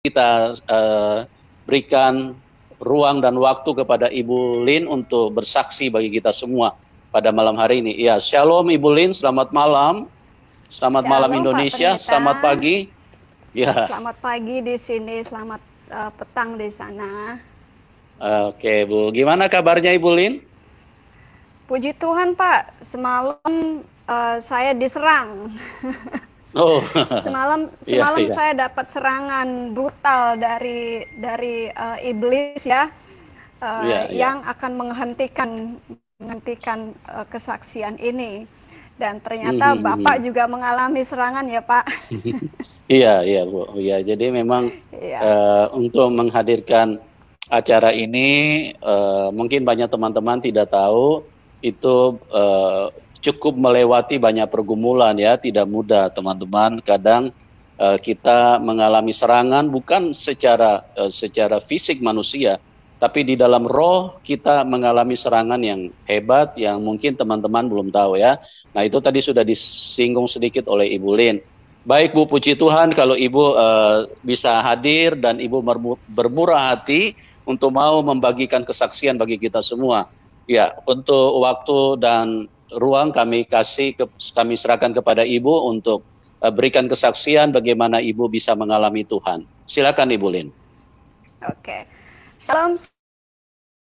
kita berikan ruang dan waktu kepada Ibu Lin untuk bersaksi bagi kita semua pada malam hari ini. Ya, shalom Ibu Lin, selamat malam. Selamat malam Indonesia, selamat pagi. Ya. Selamat pagi di sini, selamat petang di sana. Oke, Bu. Gimana kabarnya Ibu Lin? Puji Tuhan, Pak. Semalam saya diserang. Oh. Semalam saya dapat serangan brutal dari iblis ya. Yang akan menghentikan kesaksian ini. Dan ternyata Bapak juga mengalami serangan ya Pak. Iya Bu. Iya, jadi memang untuk menghadirkan acara ini mungkin banyak teman-teman tidak tahu itu cukup melewati banyak pergumulan ya, tidak mudah teman-teman. Kadang kita mengalami serangan bukan secara fisik manusia, tapi di dalam roh kita mengalami serangan yang hebat yang mungkin teman-teman belum tahu ya. Nah itu tadi sudah disinggung sedikit oleh Ibu Lin. Baik Bu, puji Tuhan kalau Ibu bisa hadir dan Ibu bermurah hati untuk mau membagikan kesaksian bagi kita semua. Ya, untuk waktu dan ruang kami serahkan kepada Ibu untuk berikan kesaksian bagaimana Ibu bisa mengalami Tuhan. Silakan Ibu Lin. Oke. Salam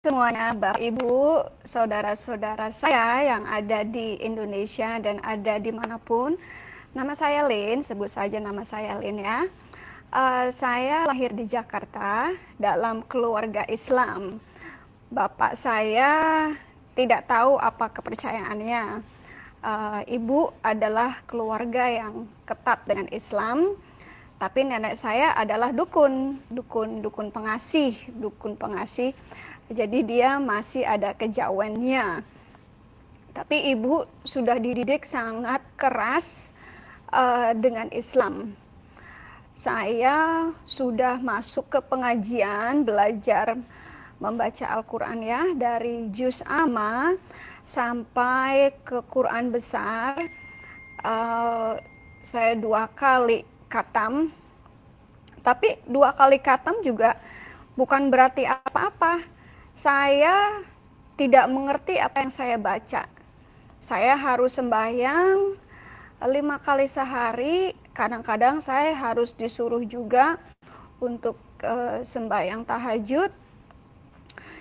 semuanya, Bapak Ibu, saudara-saudara saya yang ada di Indonesia dan ada dimanapun. Nama saya Lin, sebut saja nama saya Lin ya. Saya lahir di Jakarta dalam keluarga Islam. Bapak saya tidak tahu apa kepercayaannya. Ibu adalah keluarga yang ketat dengan Islam. Tapi nenek saya adalah dukun pengasih. Jadi dia masih ada kejawennya. Tapi ibu sudah dididik sangat keras dengan Islam. Saya sudah masuk ke pengajian, belajar membaca Al-Quran ya, dari juz amma sampai ke Quran besar. Saya 2 kali khatam, tapi 2 kali khatam juga bukan berarti apa-apa. Saya tidak mengerti apa yang saya baca. Saya harus sembahyang 5 kali sehari. Kadang-kadang saya harus disuruh juga untuk sembahyang tahajud,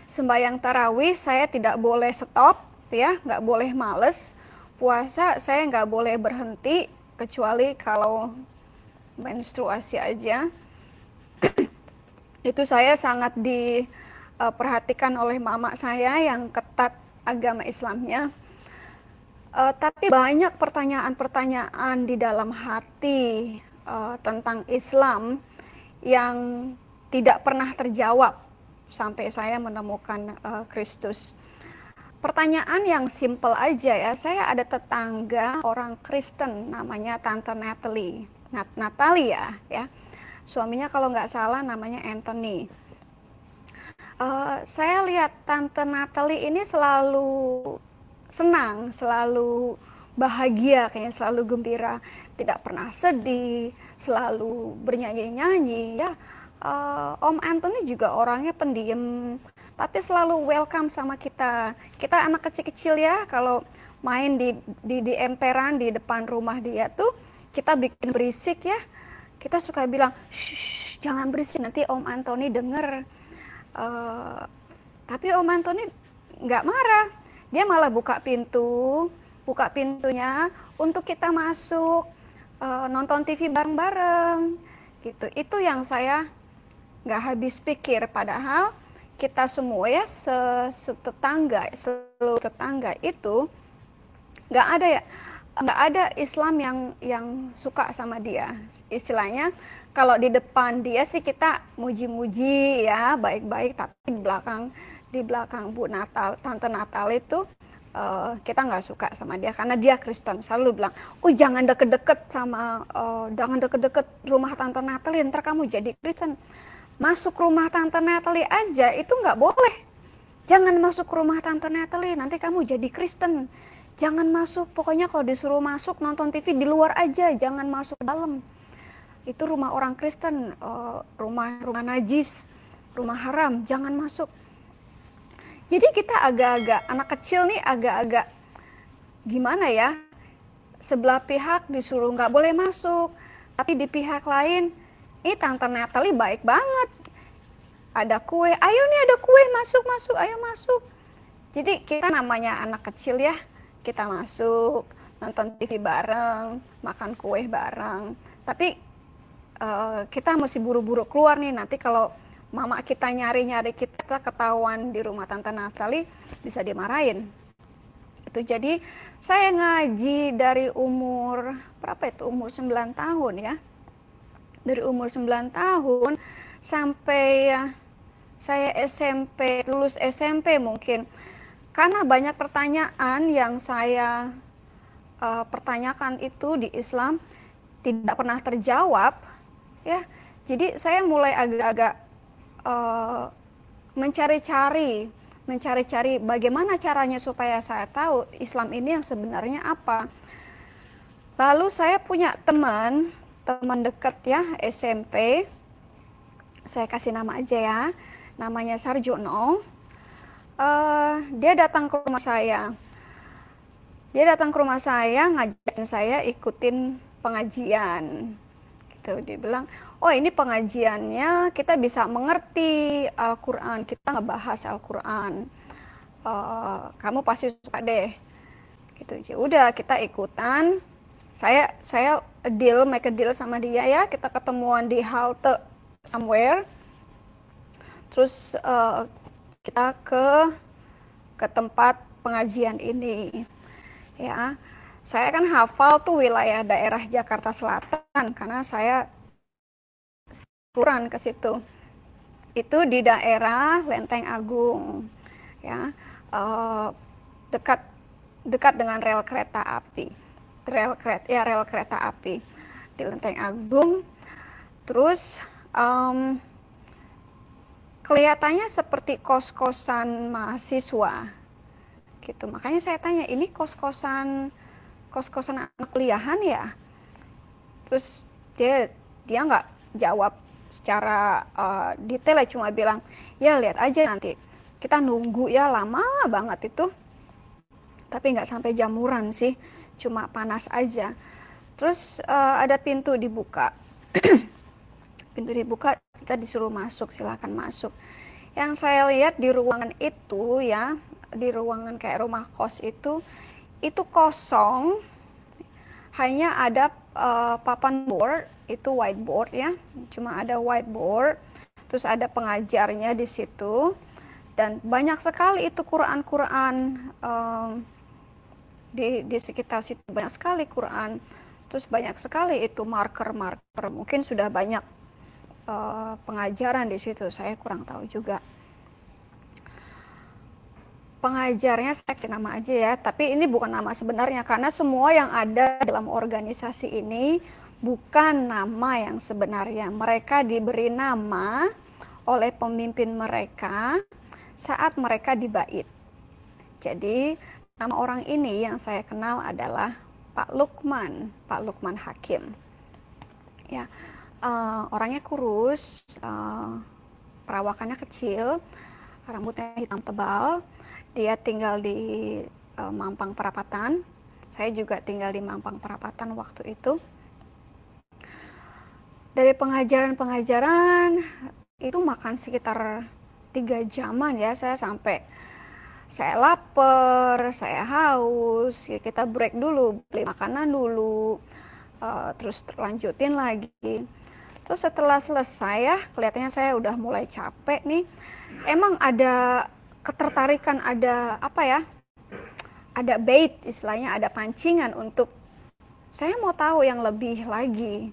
sembahyang tarawih. Saya tidak boleh stop ya, nggak boleh males. Puasa saya nggak boleh berhenti kecuali kalau menstruasi aja. Itu saya sangat diperhatikan oleh mama saya yang ketat agama Islamnya. Tapi banyak pertanyaan-pertanyaan di dalam hati tentang Islam yang tidak pernah terjawab sampai saya menemukan Kristus. Pertanyaan yang simple aja ya, saya ada tetangga orang Kristen namanya Tante Natalia ya. Suaminya kalau nggak salah namanya Anthony. Saya lihat Tante Natalie ini selalu senang, selalu bahagia, kayaknya selalu gembira, tidak pernah sedih, selalu bernyanyi-nyanyi ya. Om Anthony juga orangnya pendiam, tapi selalu welcome sama kita. Kita anak kecil-kecil ya, kalau main di emperan di depan rumah dia tuh, kita bikin berisik ya. Kita suka bilang, shh, jangan berisik, nanti Om Anthony denger. Tapi Om Anthony nggak marah. Dia malah buka pintunya untuk kita masuk, nonton TV bareng-bareng, gitu. Itu yang saya nggak habis pikir. Padahal kita semua ya, seluruh tetangga itu nggak ada Islam yang suka sama dia. Istilahnya kalau di depan dia sih kita muji-muji ya, baik-baik, tapi di belakang Tante Natal itu kita nggak suka sama dia karena dia Kristen. Selalu bilang, jangan deket-deket rumah Tante Natalie, ntar kamu jadi Kristen. Masuk rumah Tante Natalie aja itu nggak boleh. Jangan masuk rumah Tante Natalie, nanti kamu jadi Kristen. Jangan masuk, pokoknya kalau disuruh masuk nonton TV di luar aja, jangan masuk ke dalam. itu rumah orang Kristen, rumah najis, rumah haram, jangan masuk. Jadi kita agak-agak, anak kecil nih agak-agak gimana ya, sebelah pihak disuruh nggak boleh masuk, tapi di pihak lain, Tante Natalie baik banget, ada kue, ayo nih ada kue, masuk, ayo masuk. Jadi kita namanya anak kecil ya, kita masuk, nonton TV bareng, makan kue bareng, tapi kita mesti buru-buru keluar nih, nanti kalau mama kita nyari-nyari kita ketahuan di rumah Tante Natalie, bisa dimarahin. Itu jadi saya ngaji dari umur berapa itu? Umur 9 tahun ya. Dari umur 9 tahun sampai saya SMP, lulus SMP mungkin. Karena banyak pertanyaan yang saya pertanyakan itu di Islam tidak pernah terjawab ya. Jadi saya mulai agak-agak mencari-cari bagaimana caranya supaya saya tahu Islam ini yang sebenarnya apa. Lalu saya punya teman dekat ya, SMP, saya kasih nama aja ya, namanya Sarjono. Dia datang ke rumah saya, ngajakin saya ikutin pengajian. Dia bilang, oh ini pengajiannya kita bisa mengerti Al-Quran, kita ngebahas Al-Quran, kamu pasti suka deh. Ya udah, kita ikutan. Saya make a deal sama dia ya, kita ketemuan di halte somewhere, terus kita ke tempat pengajian ini ya. Saya kan hafal tuh wilayah daerah Jakarta Selatan karena saya liburan ke situ. Itu di daerah Lenteng Agung, ya, dekat dengan rel kereta api. Rel kereta api di Lenteng Agung. Terus kelihatannya seperti kos-kosan mahasiswa, gitu. Makanya saya tanya, ini kos-kosan anak kuliahan ya? Terus dia nggak jawab secara detail, ya cuma bilang, ya lihat aja nanti, kita nunggu ya, lama banget itu, tapi nggak sampai jamuran sih, cuma panas aja. Terus ada pintu dibuka kita disuruh masuk, silakan masuk. Yang saya lihat di ruangan itu ya, di ruangan kayak rumah kos itu kosong, hanya ada papan board, itu whiteboard ya, cuma ada whiteboard, terus ada pengajarnya di situ, dan banyak sekali itu Quran di sekitar situ, banyak sekali Quran, terus banyak sekali itu marker, mungkin sudah banyak pengajaran di situ, saya kurang tahu juga. Pengajarnya saya kasih nama aja ya, tapi ini bukan nama sebenarnya karena semua yang ada dalam organisasi ini bukan nama yang sebenarnya. Mereka diberi nama oleh pemimpin mereka saat mereka dibait. Jadi nama orang ini yang saya kenal adalah Pak Lukman Hakim. Ya, orangnya kurus, perawakannya kecil, rambutnya hitam tebal. Dia tinggal di Mampang Perapatan. Saya juga tinggal di Mampang Perapatan waktu itu. Dari pengajaran itu makan sekitar 3 jaman ya. Saya lapar, saya haus. Kita break dulu, beli makanan dulu, terus lanjutin lagi. Terus setelah selesai ya, kelihatannya saya udah mulai capek nih. Emang ada ketertarikan, ada apa ya, ada bait istilahnya, ada pancingan untuk saya mau tahu yang lebih lagi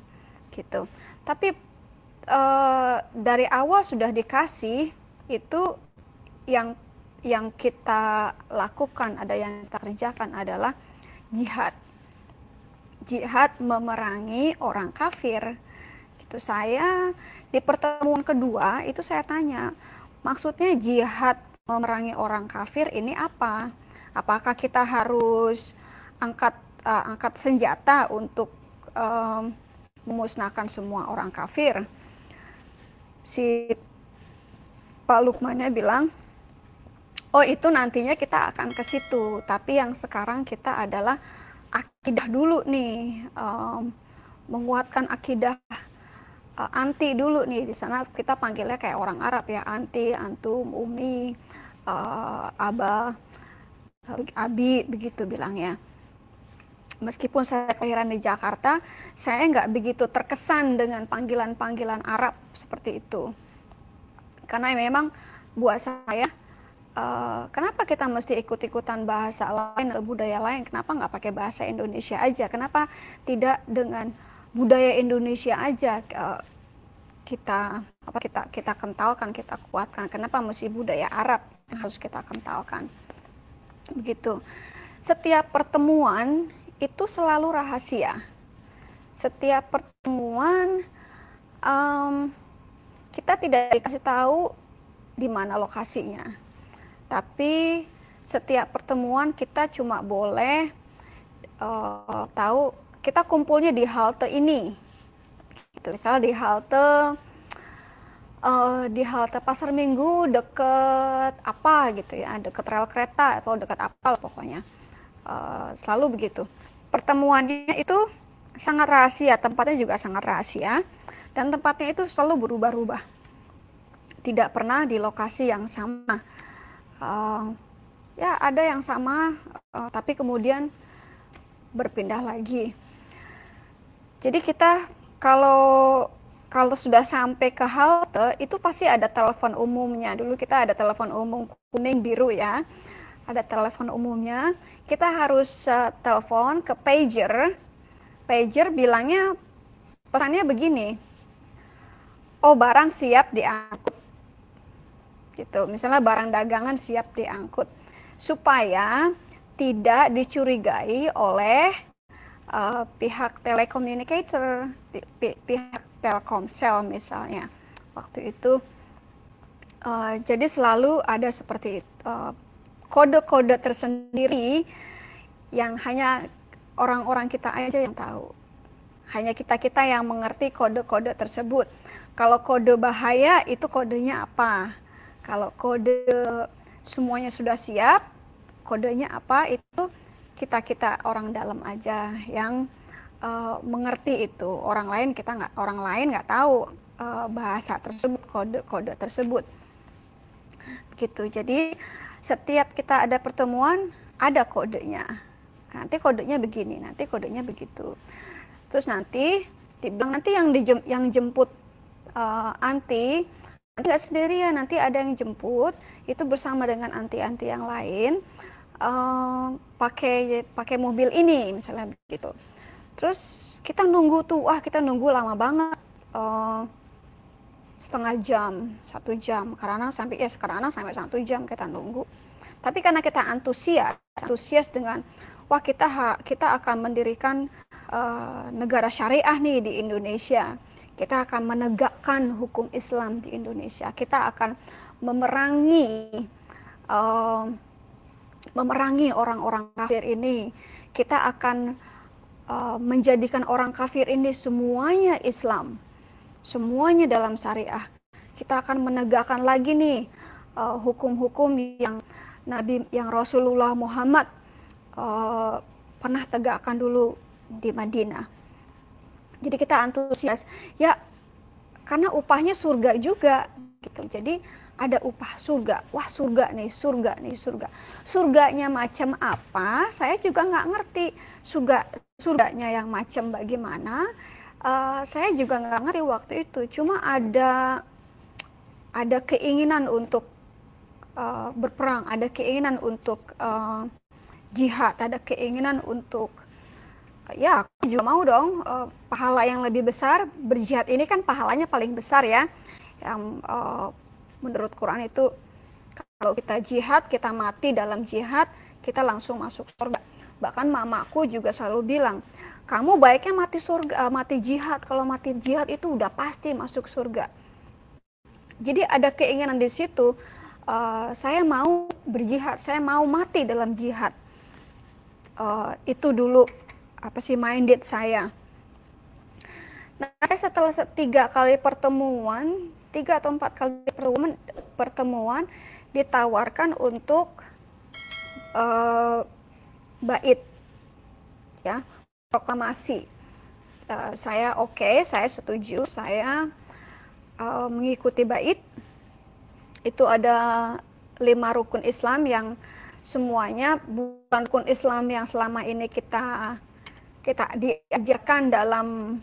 gitu. Tapi dari awal sudah dikasih itu, yang kita lakukan, ada yang kita kerjakan adalah jihad memerangi orang kafir gitu. Saya di pertemuan kedua itu saya tanya, maksudnya jihad memerangi orang kafir ini apa? Apakah kita harus angkat senjata untuk memusnahkan semua orang kafir. Si Pak Lukmannya bilang, oh itu nantinya kita akan ke situ, tapi yang sekarang kita adalah akidah dulu nih, menguatkan akidah anti dulu nih. Di sana kita panggilnya kayak orang Arab ya, anti, antum, umi, abah, abi, begitu bilangnya. Meskipun saya kelahiran di Jakarta, saya nggak begitu terkesan dengan panggilan-panggilan Arab seperti itu. Karena memang buat saya, kenapa kita mesti ikut-ikutan bahasa lain atau budaya lain? Kenapa nggak pakai bahasa Indonesia aja? Kenapa tidak dengan budaya Indonesia aja kita kentalkan, kita kuatkan? Kenapa mesti budaya Arab yang harus kita kentalkan? Begitu. Setiap pertemuan itu selalu rahasia. Setiap pertemuan kita tidak dikasih tahu di mana lokasinya. Tapi setiap pertemuan kita cuma boleh tahu kita kumpulnya di halte ini. Gitu. Misalnya di halte Pasar Minggu deket apa gitu ya, deket rel kereta atau deket apa pokoknya. Selalu begitu. Pertemuannya itu sangat rahasia, tempatnya juga sangat rahasia, dan tempatnya itu selalu berubah-ubah. Tidak pernah di lokasi yang sama. Ya ada yang sama, tapi kemudian berpindah lagi. Jadi kita kalau sudah sampai ke halte itu pasti ada telepon umumnya. Dulu kita ada telepon umum kuning biru ya. Ada telepon umumnya, kita harus telepon ke pager. Pager bilangnya, pesannya begini, oh barang siap diangkut. Gitu. Misalnya barang dagangan siap diangkut. Supaya tidak dicurigai oleh pihak telecommunicator, pihak Telkomsel misalnya. Waktu itu, jadi selalu ada seperti itu. Kode-kode tersendiri yang hanya orang-orang kita aja yang tahu. Hanya kita-kita yang mengerti kode-kode tersebut. Kalau kode bahaya itu kodenya apa? Kalau kode semuanya sudah siap, kodenya apa itu kita-kita orang dalam aja yang mengerti itu. Orang lain nggak tahu bahasa tersebut, kode-kode tersebut. Begitu. Jadi setiap kita ada pertemuan, ada kodenya. Nanti kodenya begini, nanti kodenya begitu. Terus nanti dibilang nanti yang jemput anti nggak sendirian, nanti ada yang jemput itu bersama dengan anti-anti yang lain, pakai mobil ini misalnya begitu. Terus kita nunggu tuh, kita nunggu lama banget. Setengah jam, 1 jam, sekarang sampai 1 jam kita nunggu. Tapi karena kita antusias dengan kita akan mendirikan negara syariah nih di Indonesia. Kita akan menegakkan hukum Islam di Indonesia. Kita akan memerangi orang-orang kafir ini. Kita akan menjadikan orang kafir ini semuanya Islam. Semuanya dalam syariah. Kita akan menegakkan lagi nih hukum-hukum yang Rasulullah Muhammad pernah tegakkan dulu di Madinah. Jadi kita antusias ya, karena upahnya surga juga gitu. Jadi ada upah surga. Wah, surga nih. Surganya macam apa? Saya juga nggak ngerti. Surganya yang macam bagaimana? Saya juga nggak ngerti waktu itu. Cuma ada keinginan untuk berperang, ada keinginan untuk jihad, ada keinginan untuk ya aku juga mau dong pahala yang lebih besar. Berjihad ini kan pahalanya paling besar ya, yang menurut Quran itu kalau kita jihad, kita mati dalam jihad, kita langsung masuk surga. Bahkan mamaku juga selalu bilang, kamu baiknya mati jihad. Kalau mati jihad itu udah pasti masuk surga. Jadi ada keinginan di situ, saya mau berjihad, saya mau mati dalam jihad. Itu dulu minded saya. Nah, saya setelah 3 kali pertemuan, 3 atau 4 kali pertemuan ditawarkan untuk bait, ya, proklamasi. Saya oke, saya setuju, saya mengikuti bait. Itu ada 5 rukun Islam yang semuanya bukan rukun Islam yang selama ini kita diajarkan dalam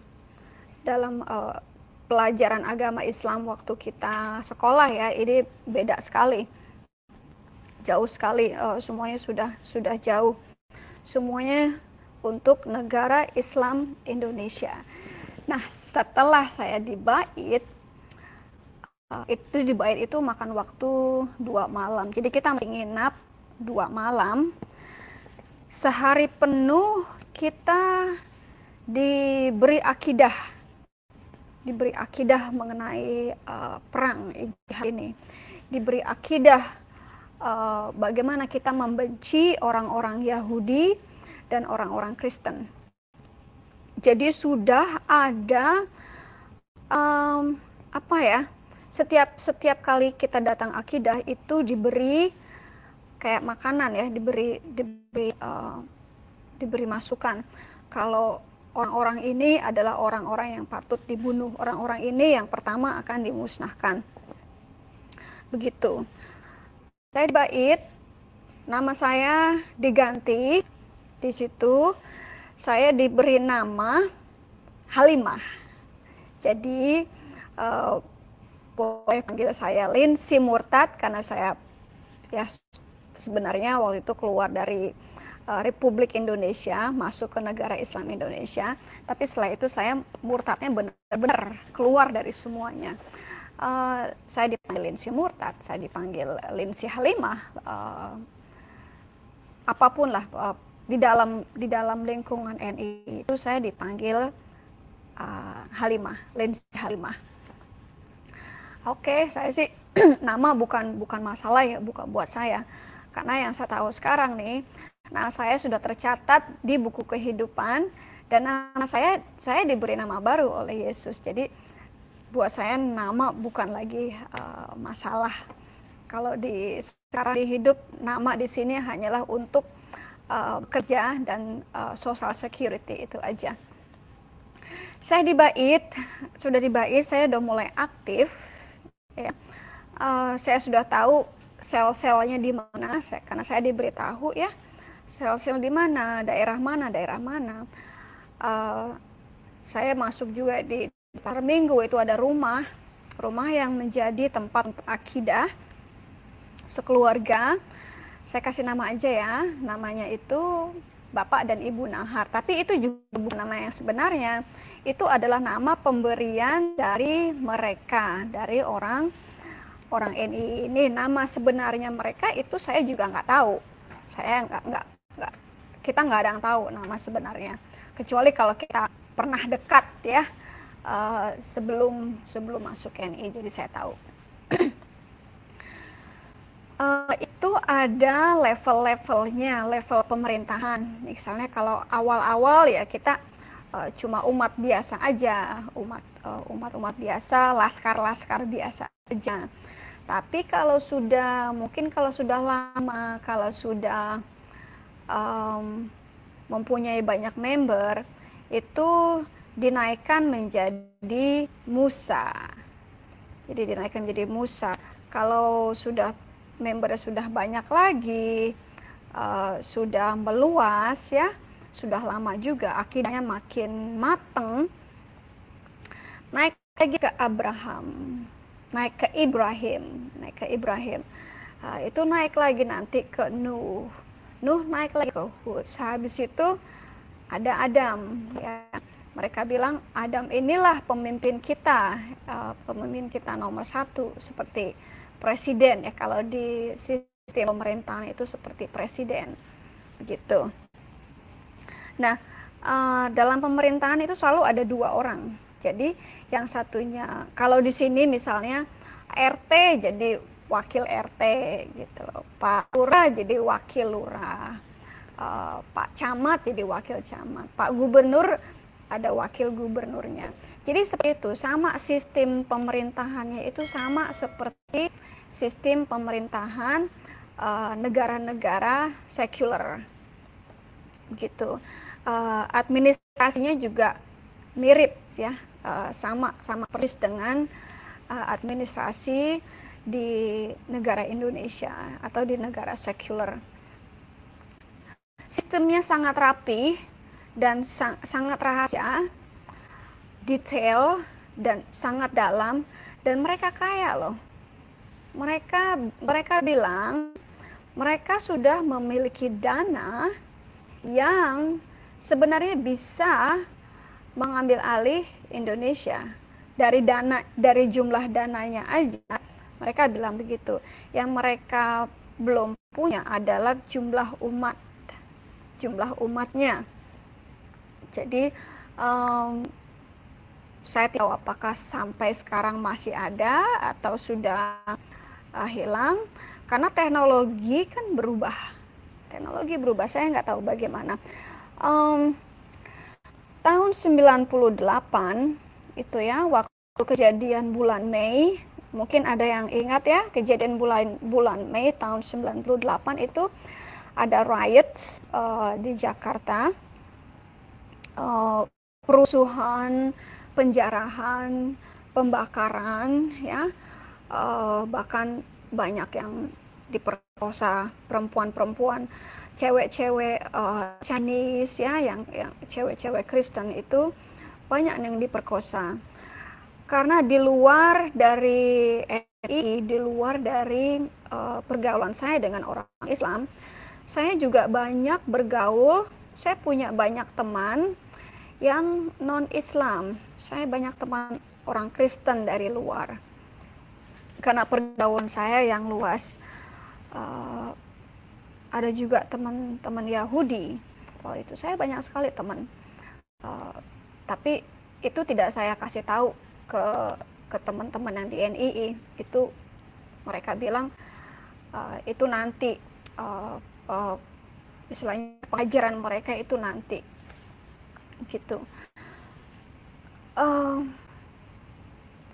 pelajaran agama Islam waktu kita sekolah, ya. Ini beda sekali, jauh sekali, semuanya sudah jauh, semuanya untuk negara Islam Indonesia. Nah, setelah saya di bait, di bait itu makan waktu 2 malam. Jadi kita masih nginap 2 malam. Sehari penuh kita diberi akidah mengenai perang jihad ini. Diberi akidah bagaimana kita membenci orang-orang Yahudi dan orang-orang Kristen. Jadi sudah ada setiap kali kita datang akidah itu diberi kayak makanan, ya, diberi masukan. Kalau orang-orang ini adalah orang-orang yang patut dibunuh, orang-orang ini yang pertama akan dimusnahkan. Begitu. Saya bait, nama saya diganti. Di situ saya diberi nama Halimah. Jadi boleh panggil saya Lindsay Murtad, karena saya, ya, sebenarnya waktu itu keluar dari Republik Indonesia masuk ke negara Islam Indonesia, tapi setelah itu saya murtadnya benar-benar keluar dari semuanya. Saya dipanggil Lindsay Murtad, saya dipanggil Lindsay Halimah, apapun lah, di dalam lingkungan NI itu saya dipanggil Halimah, Lindsay Halimah. Oke, saya sih nama bukan masalah, ya, bukan buat saya, karena yang saya tahu sekarang nih, nah saya sudah tercatat di buku kehidupan, dan nama saya diberi nama baru oleh Yesus. Jadi buat saya nama bukan lagi masalah. Kalau sekarang di hidup, nama di sini hanyalah untuk kerja dan social security, itu aja. Saya sudah di bait, saya udah mulai aktif, ya. Saya sudah tahu sel-selnya di mana, karena saya diberitahu, ya, sel-sel di mana, daerah mana. Saya masuk juga di per minggu itu ada rumah yang menjadi tempat akidah sekeluarga. Saya kasih nama aja, ya, namanya itu Bapak dan Ibu Nahar, tapi itu juga bukan nama yang sebenarnya. Itu adalah nama pemberian dari mereka, dari orang NI ini. Nama sebenarnya mereka itu saya juga nggak tahu. Kita nggak ada yang tahu nama sebenarnya, kecuali kalau kita pernah dekat, ya, sebelum masuk NI, jadi saya tahu. Itu ada level-levelnya, level pemerintahan. Misalnya kalau awal-awal, ya, kita cuma umat biasa aja, umat biasa, laskar biasa aja. Tapi kalau sudah lama, kalau sudah mempunyai banyak member, itu dinaikkan menjadi Musa. Jadi dinaikkan menjadi Musa. Kalau sudah membernya sudah banyak lagi, sudah meluas, ya, sudah lama juga, akidahnya makin mateng, naik lagi ke naik ke Ibrahim, itu naik lagi nanti ke Nuh naik lagi ke Hud. Habis itu ada Adam, ya. Mereka bilang Adam inilah pemimpin kita nomor 1, seperti presiden, ya, kalau di sistem pemerintahan itu seperti presiden, begitu. Nah, dalam pemerintahan itu selalu ada 2 orang. Jadi yang satunya, kalau di sini misalnya RT jadi wakil RT, gitu, Pak Lurah jadi wakil Lurah, Pak Camat jadi wakil Camat, Pak Gubernur ada wakil gubernurnya. Jadi seperti itu, sama sistem pemerintahannya itu sama seperti sistem pemerintahan negara-negara sekuler, gitu. Administrasinya juga mirip ya, sama persis dengan administrasi di negara Indonesia atau di negara sekuler. Sistemnya sangat rapi dan sangat rahasia, detail dan sangat dalam, dan mereka kaya loh. Mereka bilang mereka sudah memiliki dana yang sebenarnya bisa mengambil alih Indonesia. Dari jumlah dananya aja mereka bilang begitu. Yang mereka belum punya adalah jumlah umatnya. Jadi saya tidak tahu apakah sampai sekarang masih ada atau sudah hilang, karena teknologi kan berubah. Saya nggak tahu bagaimana. Tahun 98 itu ya, waktu kejadian bulan Mei, mungkin ada yang ingat ya, kejadian bulan Mei tahun 98 itu ada riot di Jakarta, kerusuhan, penjarahan, pembakaran, ya, bahkan banyak yang diperkosa, perempuan-perempuan, cewek-cewek Chinese ya, yang cewek-cewek Kristen itu banyak yang diperkosa. Karena di luar dari NI, di luar dari pergaulan saya dengan orang Islam, saya juga banyak bergaul. Saya punya banyak teman yang non-Islam. Saya banyak teman orang Kristen dari luar. Karena pergaulan saya yang luas. Ada juga teman-teman Yahudi. Kalau itu saya banyak sekali teman. Tapi itu tidak saya kasih tahu ke teman-teman yang di NII. Itu mereka bilang itu nanti istilahnya pengajaran mereka itu nanti. Gitu.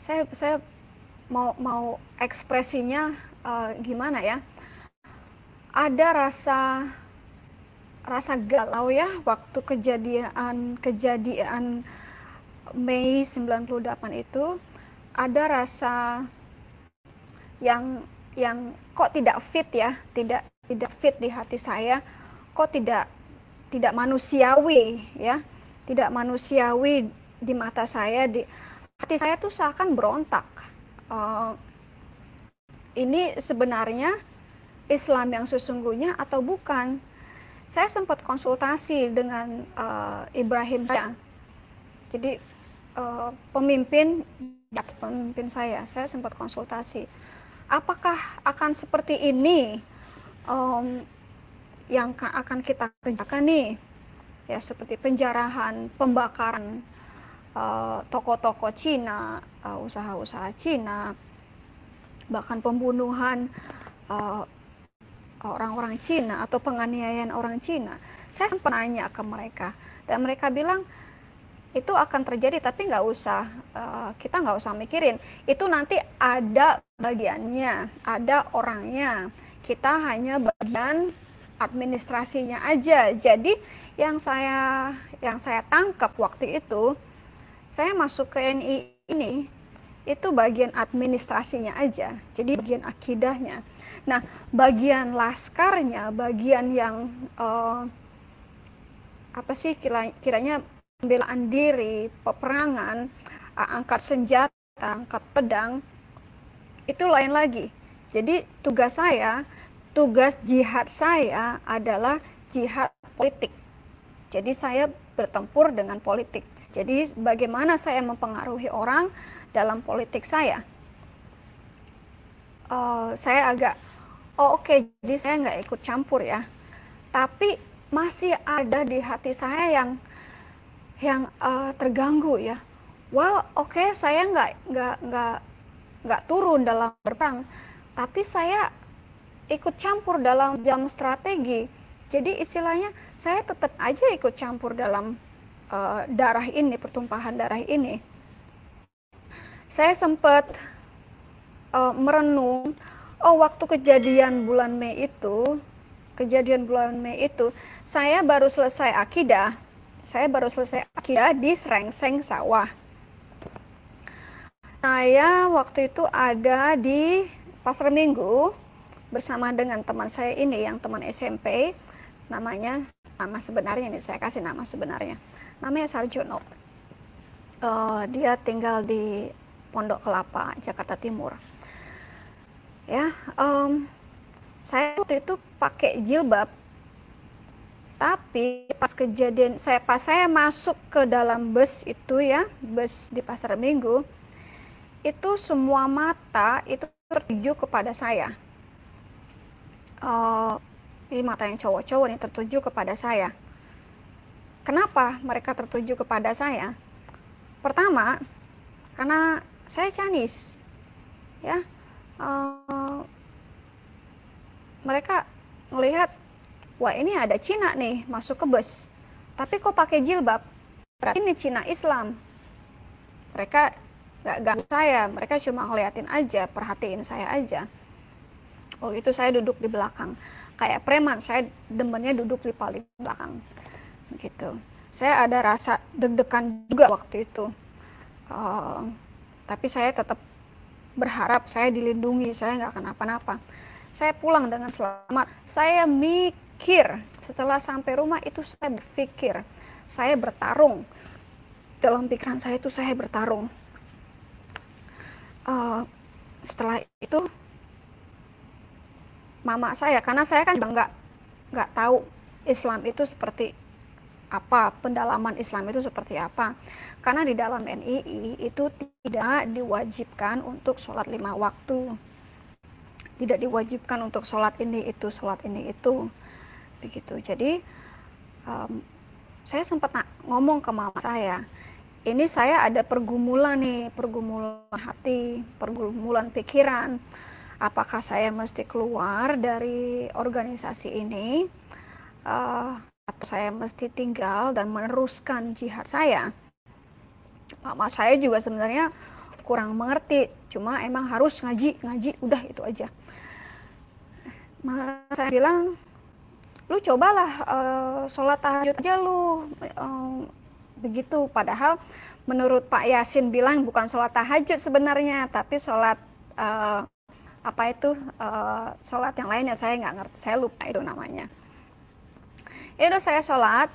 Saya mau ekspresinya gimana ya? Ada rasa galau ya waktu kejadian Mei 98 itu. Ada rasa yang kok tidak fit ya, tidak fit di hati saya, kok tidak manusiawi ya. Tidak manusiawi di mata saya, di hati saya tuh seakan berontak. Ini sebenarnya Islam yang sesungguhnya atau bukan? Saya sempat konsultasi dengan Ibrahim saya. Jadi pemimpin saya sempat konsultasi. Apakah akan seperti ini yang akan kita kerjakan nih? Ya, seperti penjarahan, pembakaran toko-toko Cina, usaha-usaha Cina, bahkan pembunuhan orang-orang Cina atau penganiayaan orang Cina. Saya sempat nanya ke mereka, dan mereka bilang itu akan terjadi, tapi kita nggak usah mikirin. Itu nanti ada bagiannya, ada orangnya. Kita hanya bagian administrasinya aja. Jadi yang saya tangkap waktu itu, saya masuk ke NI ini itu bagian administrasinya aja, jadi bagian akidahnya. Nah, bagian laskarnya, bagian yang kiranya pembelaan diri, peperangan, angkat senjata, angkat pedang, itu lain lagi. Jadi tugas jihad saya adalah jihad politik. Jadi saya bertempur dengan politik. Jadi bagaimana saya mempengaruhi orang dalam politik saya. Saya agak, oke, jadi saya nggak ikut campur ya. Tapi masih ada di hati saya yang terganggu ya. Well, oke, saya nggak turun dalam berperang, tapi saya ikut campur dalam jam strategi. Jadi istilahnya saya tetap aja ikut campur dalam darah ini, pertumpahan darah ini. saya sempat merenung, oh waktu kejadian bulan Mei itu, saya baru selesai akidah. Di Srengseng Sawah. Saya waktu itu ada di Pasar Minggu bersama dengan teman saya ini, yang teman SMP, nama sebenarnya nih, saya kasih nama sebenarnya. Namanya Sarjono. Dia tinggal di Pondok Kelapa, Jakarta Timur. Ya, saya waktu itu pakai jilbab. Tapi pas saya masuk ke dalam bus itu ya, bus di Pasar Minggu, itu semua mata itu tertuju kepada saya. Ini mata yang cowok-cowok ini tertuju kepada saya. Kenapa mereka tertuju kepada saya? Pertama, karena saya Chinese, ya. Mereka melihat, wah ini ada Cina nih masuk ke bus, tapi kok pakai jilbab? Berarti ini Cina Islam. Mereka nggak ganggu saya, mereka cuma ngeliatin aja, perhatiin saya aja. Oh itu saya duduk di belakang, kayak preman, saya demennya duduk di paling belakang, gitu. Saya ada rasa deg-degan juga waktu itu, tapi saya tetap berharap saya dilindungi, saya nggak kenapa-napa. Saya pulang dengan selamat. Saya mikir, setelah sampai rumah itu saya berpikir, saya bertarung. Dalam pikiran saya itu saya bertarung. Setelah itu, mama saya, karena saya kan juga nggak tahu Islam itu seperti apa, pendalaman Islam itu seperti apa. Karena di dalam NII itu tidak diwajibkan untuk sholat 5 waktu. Tidak diwajibkan untuk sholat ini itu, begitu. Jadi saya sempat ngomong ke mama saya, ini saya ada pergumulan hati, pergumulan pikiran. Apakah saya mesti keluar dari organisasi ini, atau saya mesti tinggal dan meneruskan jihad saya? Mama saya juga sebenarnya kurang mengerti, cuma emang harus ngaji, udah itu aja. Maka saya bilang, lu cobalah sholat tahajud aja lu, begitu. Padahal menurut Pak Yasin bilang bukan sholat tahajud sebenarnya, tapi sholat sholat yang lainnya, saya nggak ngerti, saya lupa itu namanya. Ya udah, saya sholat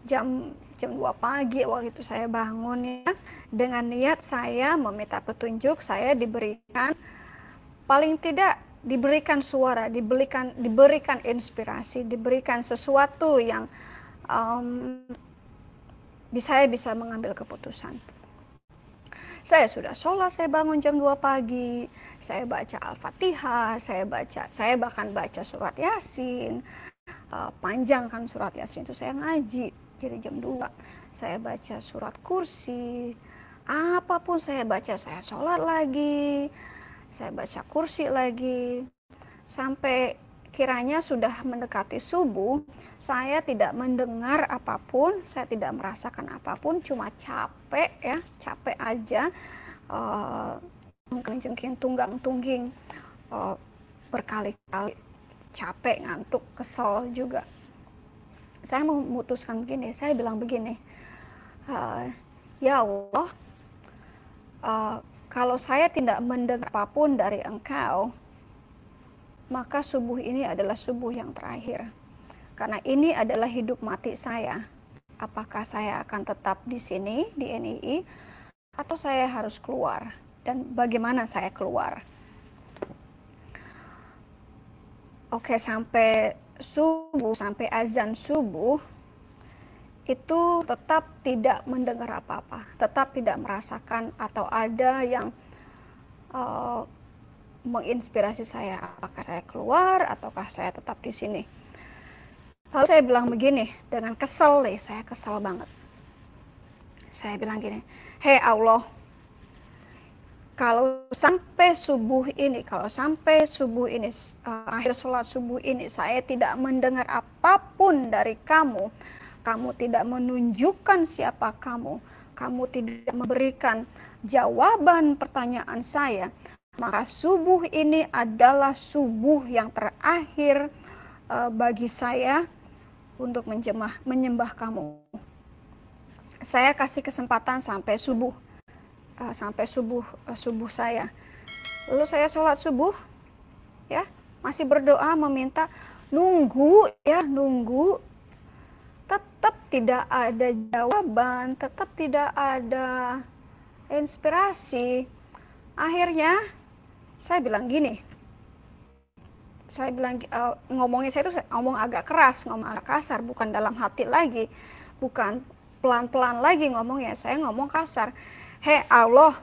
jam 2 pagi waktu itu saya bangun ya, dengan niat saya meminta petunjuk, saya diberikan, paling tidak diberikan suara, diberikan inspirasi, diberikan sesuatu yang saya bisa mengambil keputusan. Saya sudah sholat, saya bangun jam 2 pagi, saya baca Al-Fatihah, saya bahkan baca surat Yasin, panjang kan surat Yasin itu, saya ngaji, jadi jam 2, saya baca surat Kursi, apapun saya baca, saya sholat lagi, saya baca Kursi lagi, sampai kiranya sudah mendekati subuh, saya tidak mendengar apapun, saya tidak merasakan apapun, cuma capek aja, jengking tunggang-tungging, berkali-kali, capek, ngantuk, kesel juga. Saya memutuskan begini, saya bilang begini, ya Allah, kalau saya tidak mendengar apapun dari Engkau, maka subuh ini adalah subuh yang terakhir. Karena ini adalah hidup mati saya. Apakah saya akan tetap di sini, di NII, atau saya harus keluar? Dan bagaimana saya keluar? Oke, sampai subuh, sampai azan subuh, itu tetap tidak mendengar apa-apa. Tetap tidak merasakan atau ada yang menginspirasi saya, apakah saya keluar ataukah saya tetap di sini. Lalu saya bilang begini, dengan kesel nih, saya kesel banget. Saya bilang gini, hei Allah, kalau sampai subuh ini, akhir sholat subuh ini, saya tidak mendengar apapun dari kamu, kamu tidak menunjukkan siapa kamu kamu tidak memberikan jawaban pertanyaan saya, maka subuh ini adalah subuh yang terakhir bagi saya untuk menyembah kamu. Saya kasih kesempatan sampai subuh, subuh saya. Lalu saya sholat subuh, ya, masih berdoa meminta, nunggu, tetap tidak ada jawaban, tetap tidak ada inspirasi. Akhirnya saya bilang gini, ngomongnya saya itu ngomong agak keras, ngomong agak kasar, bukan dalam hati lagi, bukan pelan-pelan lagi ngomongnya, saya ngomong kasar. Hei Allah,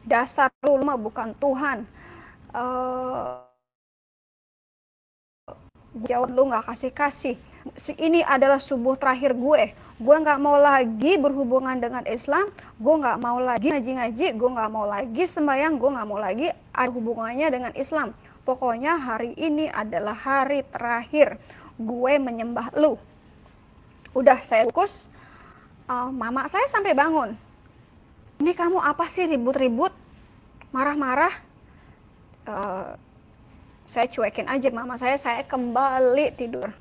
dasar lu mah bukan Tuhan, jawab lu nggak kasih. Ini adalah subuh terakhir gue nggak mau lagi berhubungan dengan Islam, gue nggak mau lagi ngaji-ngaji, gue nggak mau lagi sembahyang, gue nggak mau lagi ada hubungannya dengan Islam. Pokoknya hari ini adalah hari terakhir gue menyembah lu. Udah saya fokus. Mama saya sampai bangun. Ini kamu apa sih ribut-ribut, marah-marah? Saya cuekin aja mama saya kembali tidur.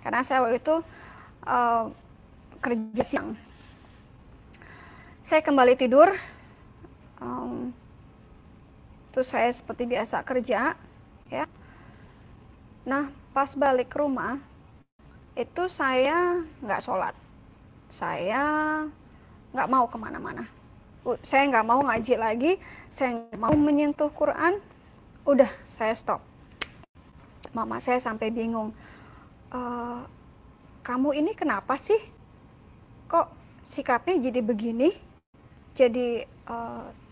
Karena saya waktu itu kerja siang. Saya kembali tidur. Terus saya seperti biasa kerja, ya. Nah, pas balik ke rumah, itu saya nggak sholat. Saya nggak mau kemana-mana. Saya nggak mau ngaji lagi. Saya nggak mau menyentuh Quran. Udah, saya stop. Mama saya sampai bingung. Kamu ini kenapa sih? Kok sikapnya jadi begini? Jadi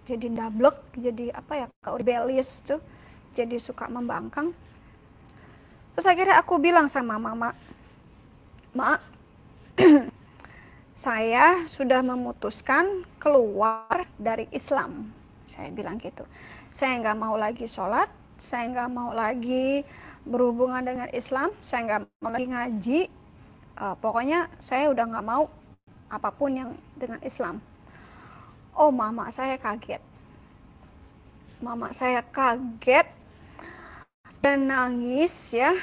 ndablek, jadi apa ya? Rebellious tuh. Jadi suka membangkang. Terus akhirnya aku bilang sama mama, "Ma, saya sudah memutuskan keluar dari Islam." Saya bilang gitu. Saya nggak mau lagi sholat, saya nggak mau lagi berhubungan dengan Islam, saya nggak mau lagi ngaji. Pokoknya saya udah nggak mau apapun yang dengan Islam. Oh, mama saya kaget. Mama saya kaget dan nangis, ya.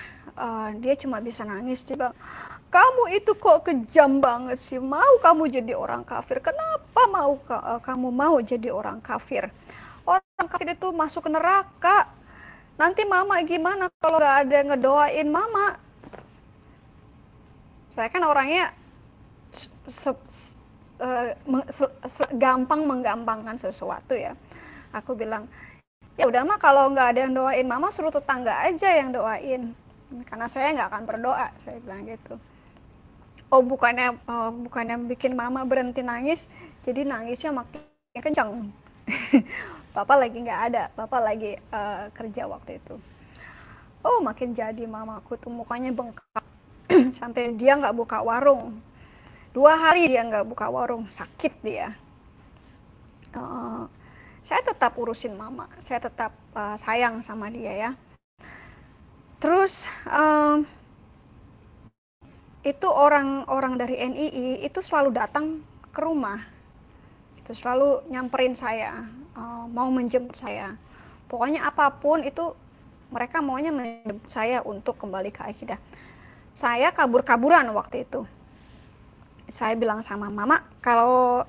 Dia cuma bisa nangis. Dia bilang, kamu itu kok kejam banget sih, mau kamu jadi orang kafir. Kenapa kamu mau jadi orang kafir? Orang kafir itu masuk ke neraka. Nanti mama gimana kalau gak ada yang ngedoain mama? Saya kan orangnya gampang menggampangkan sesuatu, ya. Aku bilang, ya udah mah kalau nggak ada yang doain mama, suruh tetangga aja yang doain. Karena saya nggak akan berdoa, saya bilang gitu. Oh, bukannya bikin mama berhenti nangis, jadi nangisnya makin kencang. Papa lagi nggak ada, papa lagi kerja waktu itu. Oh, makin jadi mamaku tuh mukanya bengkak. Sampai dia nggak buka warung. 2 hari dia nggak buka warung, sakit dia. Saya tetap urusin mama, saya tetap sayang sama dia, ya. Terus itu orang-orang dari NII itu selalu datang ke rumah, itu selalu nyamperin saya, mau menjemput saya. Pokoknya apapun itu mereka maunya menjemput saya untuk kembali ke akidah. Saya kabur-kaburan waktu itu. Saya bilang sama mama, kalau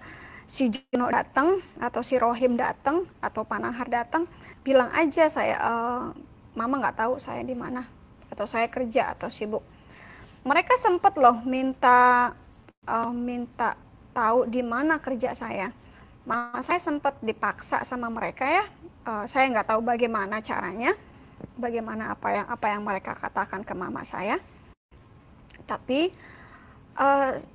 si Juno datang atau si Rohim datang atau Panahar datang, bilang aja saya, mama nggak tahu saya di mana, atau saya kerja atau sibuk. Mereka sempat loh minta tahu di mana kerja saya. Mama saya sempat dipaksa sama mereka, ya. Saya nggak tahu bagaimana caranya, bagaimana apa yang mereka katakan ke mama saya. Tapi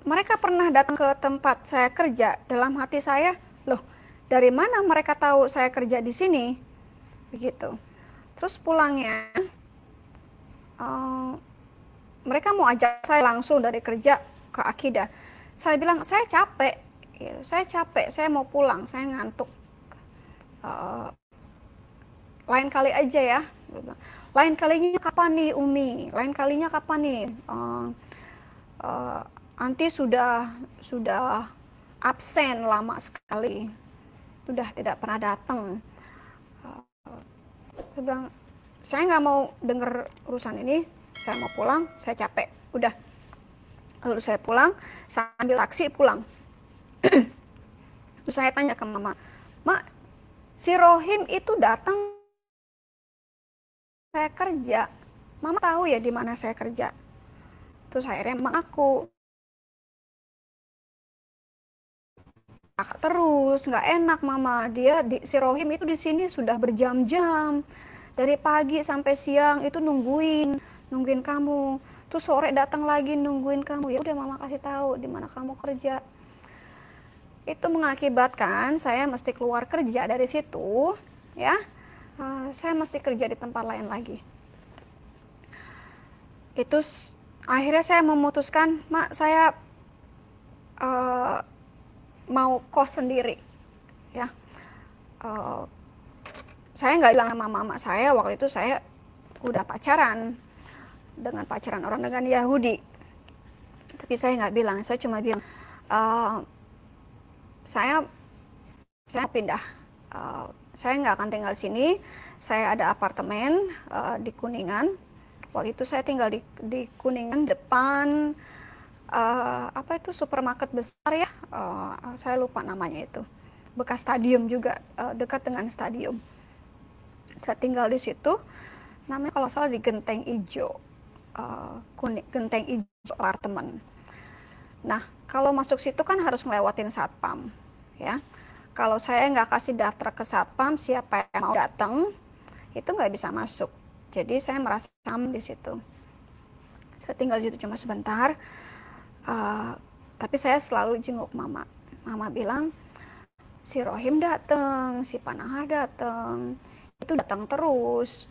mereka pernah datang ke tempat saya kerja. Dalam hati saya, loh, dari mana mereka tahu saya kerja di sini? Begitu. Terus pulangnya, mereka mau ajak saya langsung dari kerja ke akidah. Saya bilang, saya capek, saya mau pulang, saya ngantuk. Lain kali aja, ya. Lain kalinya kapan nih, Umi? Lain kalinya kapan nih? Anti sudah absen lama sekali, udah tidak pernah datang. Saya bilang, saya nggak mau denger urusan ini, saya mau pulang, saya capek, udah. Lalu saya pulang, sambil taksi pulang. Terus saya tanya ke mama, Mak, si Rohim itu datang saya kerja, mama tahu ya di mana saya kerja. Terus akhirnya mengaku terus, nggak enak mama, si Rohim itu di sini sudah berjam-jam, dari pagi sampai siang itu nungguin kamu, terus sore datang lagi nungguin kamu. Ya udah mama kasih tahu di mana kamu kerja. Itu mengakibatkan saya mesti keluar kerja dari situ, ya. Saya mesti kerja di tempat lain lagi. Itu akhirnya saya memutuskan, Mak, saya mau kos sendiri, ya. Saya nggak bilang sama mama saya, waktu itu saya udah pacaran orang dengan Yahudi, tapi saya nggak bilang, saya cuma bilang saya pindah, saya nggak akan tinggal sini, saya ada apartemen di Kuningan. Waktu itu saya tinggal di Kuningan depan apa itu supermarket besar ya, saya lupa namanya itu, bekas stadium juga, dekat dengan stadium. Saya tinggal di situ, namanya kalau salah di Genteng Ijo, Genteng Ijo apartemen. Nah, kalau masuk situ kan harus ngelewatin satpam, ya. Kalau saya nggak kasih daftar ke satpam, siapa yang mau datang itu nggak bisa masuk. Jadi saya merasa aman di situ. Saya tinggal di situ cuma sebentar. Tapi saya selalu jenguk mama. Mama bilang, si Rohim datang, si Panahar datang, itu datang terus.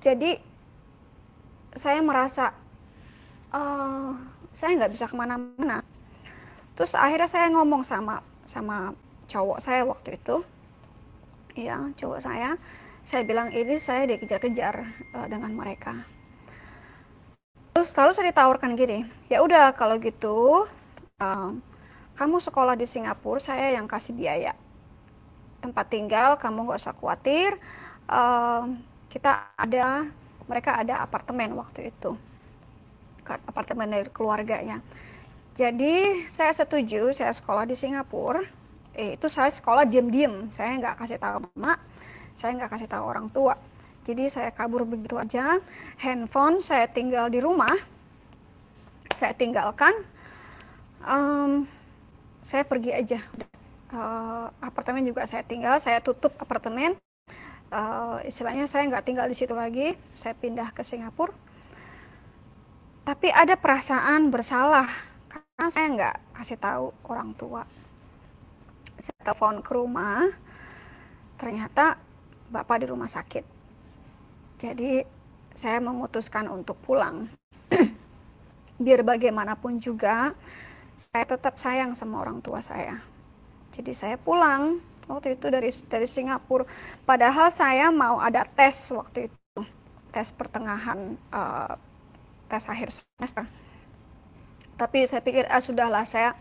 Jadi saya merasa saya nggak bisa kemana-mana. Terus akhirnya saya ngomong sama cowok saya waktu itu, ya cowok saya bilang ini saya dikejar-kejar dengan mereka. Terus selalu saya ditawarkan gini, ya udah kalau gitu kamu sekolah di Singapura, saya yang kasih biaya tempat tinggal, kamu nggak usah khawatir. Mereka ada apartemen waktu itu, apartemen dari keluarganya. Jadi saya setuju, saya sekolah di Singapura. Itu saya sekolah diam-diam, saya nggak kasih tahu mama, saya nggak kasih tahu orang tua. Jadi saya kabur begitu aja. Handphone saya tinggal di rumah, saya tinggalkan. Saya pergi aja. Apartemen juga saya tinggal, saya tutup apartemen. Istilahnya saya nggak tinggal di situ lagi, saya pindah ke Singapura. Tapi ada perasaan bersalah karena saya nggak kasih tahu orang tua. Saya telepon ke rumah, ternyata bapak di rumah sakit. Jadi saya memutuskan untuk pulang. Biar bagaimanapun juga saya tetap sayang sama orang tua saya. Jadi saya pulang waktu itu dari Singapura. Padahal saya mau ada tes waktu itu, tes pertengahan, tes akhir semester. Tapi saya pikir sudahlah, saya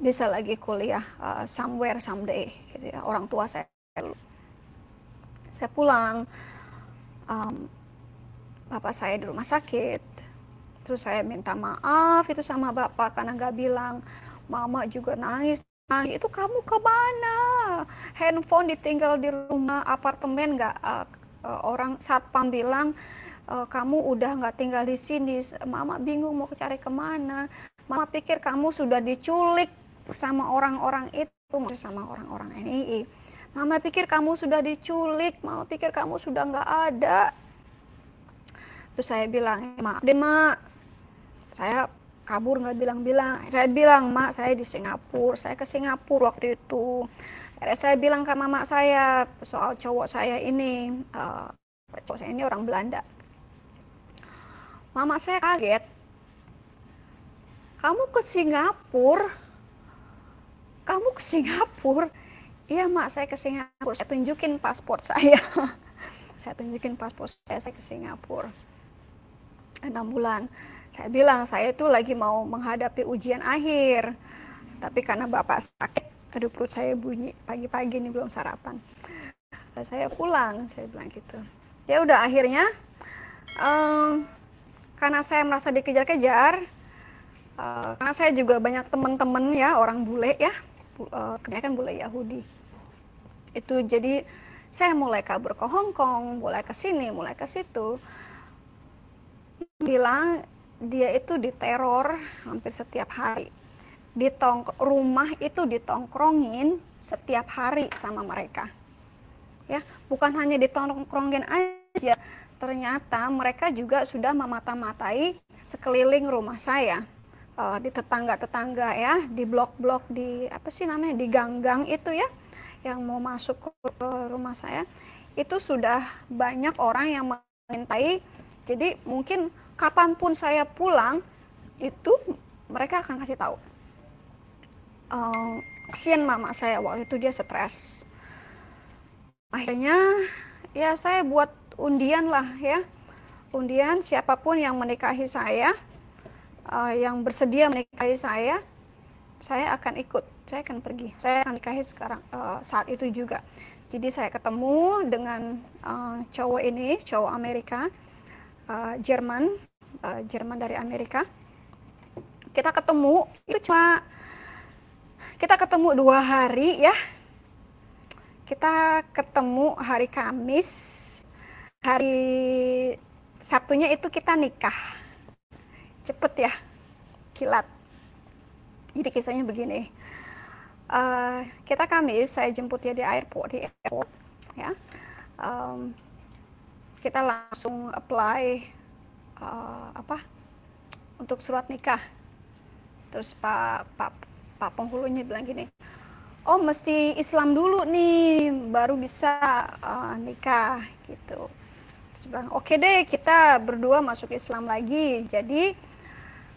bisa lagi kuliah somewhere someday, gitu ya. Orang tua saya dulu. Saya pulang. Bapak saya di rumah sakit, terus saya minta maaf itu sama bapak karena nggak bilang. Mama juga nangis, itu kamu kemana? Handphone ditinggal di rumah, apartemen nggak, orang satpam bilang kamu udah nggak tinggal di sini. Mama bingung mau cari kemana. Mama pikir kamu sudah diculik sama orang-orang itu, sama orang-orang NII. Mama pikir kamu sudah diculik, mama pikir kamu sudah nggak ada. Terus saya bilang, maaf deh mak, saya kabur nggak bilang-bilang. Saya bilang, mak saya di Singapura, saya ke Singapura waktu itu. Akhirnya saya bilang ke mama saya soal cowok saya ini, orang Belanda. Mama saya kaget, kamu ke Singapura? Kamu ke Singapura? Iya mak, saya ke Singapura. Saya tunjukin paspor saya. Saya ke Singapura 6 bulan. Saya bilang, saya itu lagi mau menghadapi ujian akhir. Tapi karena Bapak sakit, aduh perut saya bunyi, pagi-pagi ini belum sarapan. Saya pulang, saya bilang gitu. Ya udah akhirnya, karena saya merasa dikejar-kejar, karena saya juga banyak teman-teman ya, orang bule ya, kebanyakan bule Yahudi. Itu jadi saya mulai kabur ke Hong Kong, mulai ke sini, mulai ke situ. Bilang dia itu diteror hampir setiap hari. Rumah itu ditongkrongin setiap hari sama mereka. Ya, bukan hanya ditongkrongin aja, ternyata mereka juga sudah memata-matai sekeliling rumah saya, di tetangga-tetangga ya, di blok-blok, di apa sih namanya, di gang-gang itu ya, yang mau masuk ke rumah saya, itu sudah banyak orang yang mengintai. Jadi mungkin kapanpun saya pulang, itu mereka akan kasih tahu. Kasian mama saya waktu itu, dia stres. Akhirnya ya saya buat undian lah ya, undian siapapun yang menikahi saya, yang bersedia menikahi saya akan ikut, saya akan pergi, saya akan nikahi sekarang, saat itu juga. Jadi saya ketemu dengan cowok ini, cowok Amerika, Jerman dari Amerika. Kita ketemu, kita ketemu 2 hari ya. Kita ketemu hari Kamis, hari Sabtunya itu kita nikah. Cepet ya, kilat. Jadi kisahnya begini, kita Kamis, saya jemput dia di airport ya. Kita langsung apply untuk surat nikah. Terus Pak penghulunya bilang gini, oh mesti Islam dulu nih baru bisa nikah gitu. Terus bilang oke deh, kita berdua masuk Islam lagi. Jadi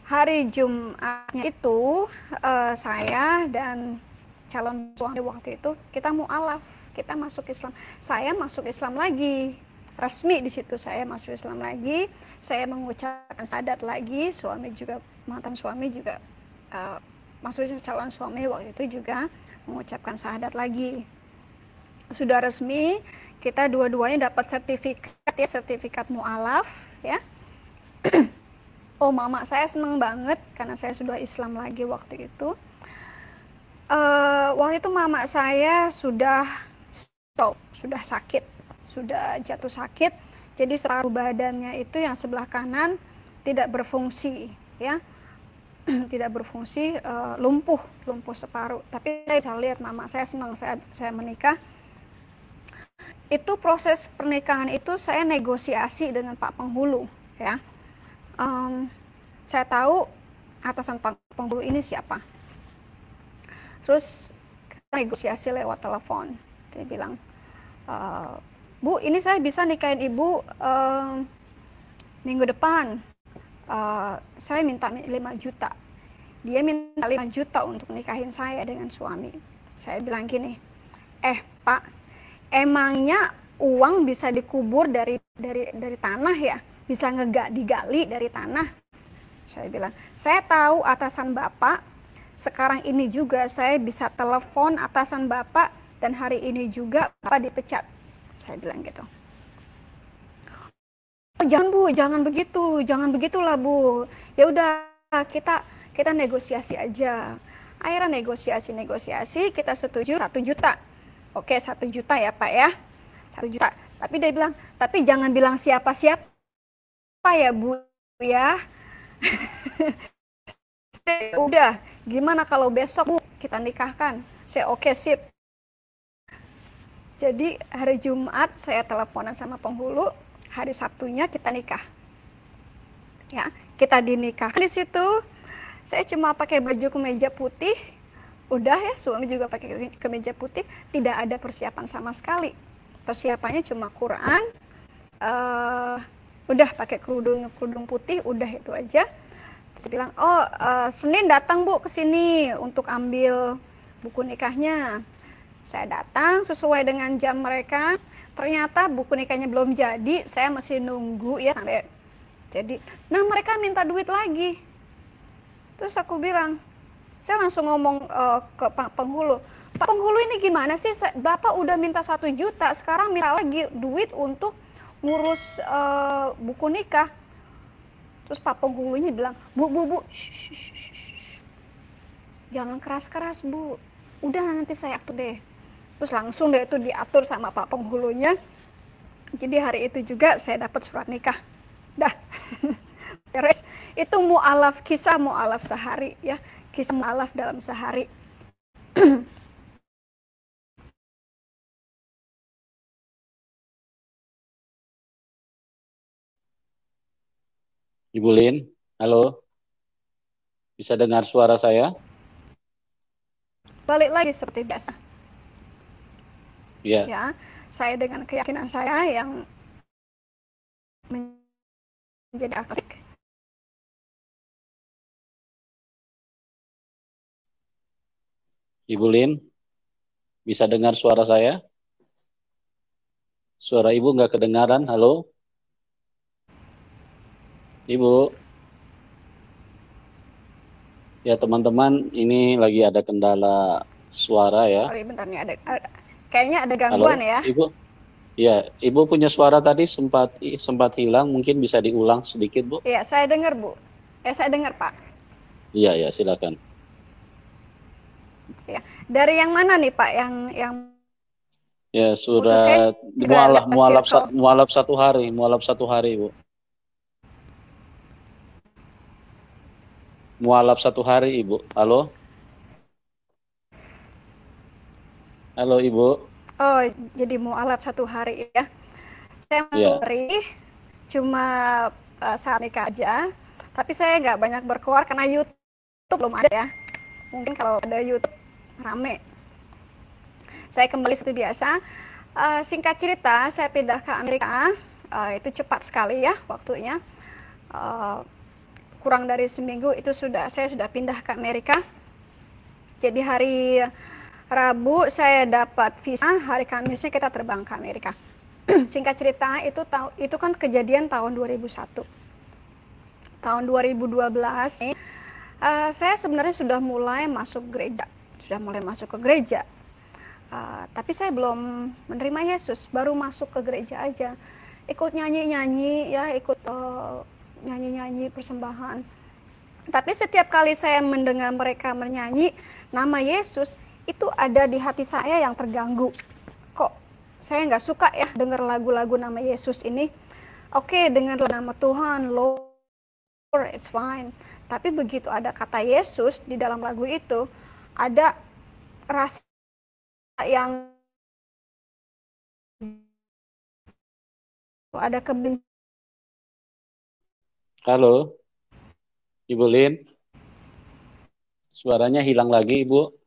hari Jumatnya itu saya dan calon suami waktu itu kita mu'alaf, kita masuk Islam. Saya masuk Islam lagi, resmi di situ saya masuk Islam lagi. Saya mengucapkan syahadat lagi, mantan suami juga maksudnya calon suami waktu itu juga mengucapkan syahadat lagi. Sudah resmi, kita dua-duanya dapat sertifikat mu'alaf ya. Oh, mama saya senang banget karena saya sudah Islam lagi waktu itu. Waktu itu mama saya sudah sakit, sudah jatuh sakit. Jadi separuh badannya itu yang sebelah kanan tidak berfungsi ya. Tidak berfungsi, lumpuh separuh. Tapi saya bisa lihat mama saya senang saya menikah. Itu proses pernikahan itu saya negosiasi dengan Pak Penghulu ya. Saya tahu atasan Pak Penghulu ini siapa. Terus kita negosiasi lewat telepon. Dia bilang, Bu, ini saya bisa nikahin Ibu minggu depan. Saya minta 5 juta. Dia minta 5 juta untuk nikahin saya dengan suami. Saya bilang gini, Pak, emangnya uang bisa dikubur dari tanah ya? Bisa digali dari tanah? Saya bilang, saya tahu atasan Bapak, sekarang ini juga saya bisa telepon atasan Bapak, dan hari ini juga Bapak dipecat. Saya bilang gitu. Oh, jangan Bu, jangan begitulah Bu. Ya udah, kita negosiasi aja. Akhirnya negosiasi, kita setuju 1 juta. Oke, 1 juta ya Pak ya, 1 juta. Tapi dia bilang, tapi jangan bilang siapa ya Bu ya. Udah, gimana kalau besok Bu kita nikahkan? Saya oke, sip. Jadi hari Jumat saya teleponan sama penghulu, hari Sabtunya kita nikah. Ya, kita dinikahkan di situ. Saya cuma pakai baju kemeja putih. Udah ya, suami juga pakai kemeja putih, tidak ada persiapan sama sekali. Persiapannya cuma Quran, udah pakai kerudung putih, udah itu aja. Terus bilang, Senin datang Bu ke sini untuk ambil buku nikahnya. Saya datang sesuai dengan jam mereka. Ternyata buku nikahnya belum jadi, saya masih nunggu ya sampai Jadi, nah mereka minta duit lagi. Terus aku bilang, saya langsung ngomong ke Pak Penghulu, Pak Penghulu ini gimana sih? Bapak udah minta 1 juta, sekarang minta lagi duit untuk ngurus buku nikah. Terus Pak Penghulunya bilang, Bu, jangan keras-keras Bu, udah nanti saya atur deh. Terus langsung deh itu diatur sama Pak Penghulunya. Jadi hari itu juga saya dapat surat nikah. Dah. Beres. Itu kisah mu'alaf sehari ya. Kisah mu'alaf dalam sehari. Ibu Lin, halo. Bisa dengar suara saya? Balik lagi seperti biasa. Iya. Ya, saya dengan keyakinan saya yang menjadi aktif. Ibu Lin, bisa dengar suara saya? Suara Ibu nggak kedengaran, halo? Ibu. Ya teman-teman, ini lagi ada kendala suara ya. Sorry, bentar nih kayaknya ada gangguan. Halo, ya. Ibu. Ya, Ibu punya suara tadi sempat hilang, mungkin bisa diulang sedikit, Bu? Iya, saya dengar, Bu. Saya dengar, Pak. Iya, ya, silakan. Ya. Dari yang mana nih, Pak? Yang Ya, surat mualaf 1 hari, Bu. Mualaf 1 hari, Ibu. Halo? Halo, Ibu. Oh, jadi mualaf 1 hari ya. Saya Ya. beri cuma saat nikah aja. Tapi saya nggak banyak berkeluar karena YouTube belum ada ya. Mungkin kalau ada YouTube rame. Saya kembali seperti biasa. Singkat cerita, saya pindah ke Amerika. Itu cepat sekali ya waktunya. Kurang dari seminggu itu saya sudah pindah ke Amerika. Jadi hari Rabu saya dapat visa, hari Kamisnya kita terbang ke Amerika. Singkat cerita, itu kan kejadian tahun 2001. Tahun 2012 saya sebenarnya sudah mulai masuk ke gereja. Tapi saya belum menerima Yesus, baru masuk ke gereja aja. Ikut nyanyi-nyanyi ya, ikut nyanyi-nyanyi persembahan. Tapi setiap kali saya mendengar mereka menyanyi nama Yesus, itu ada di hati saya yang terganggu. Kok saya nggak suka ya dengar lagu-lagu nama Yesus ini. Oke, dengar nama Tuhan, Lord, it's fine. Tapi begitu ada kata Yesus di dalam lagu itu, ada rasa yang ada kebencian. Halo, Ibu Lin. Suaranya hilang lagi, Ibu.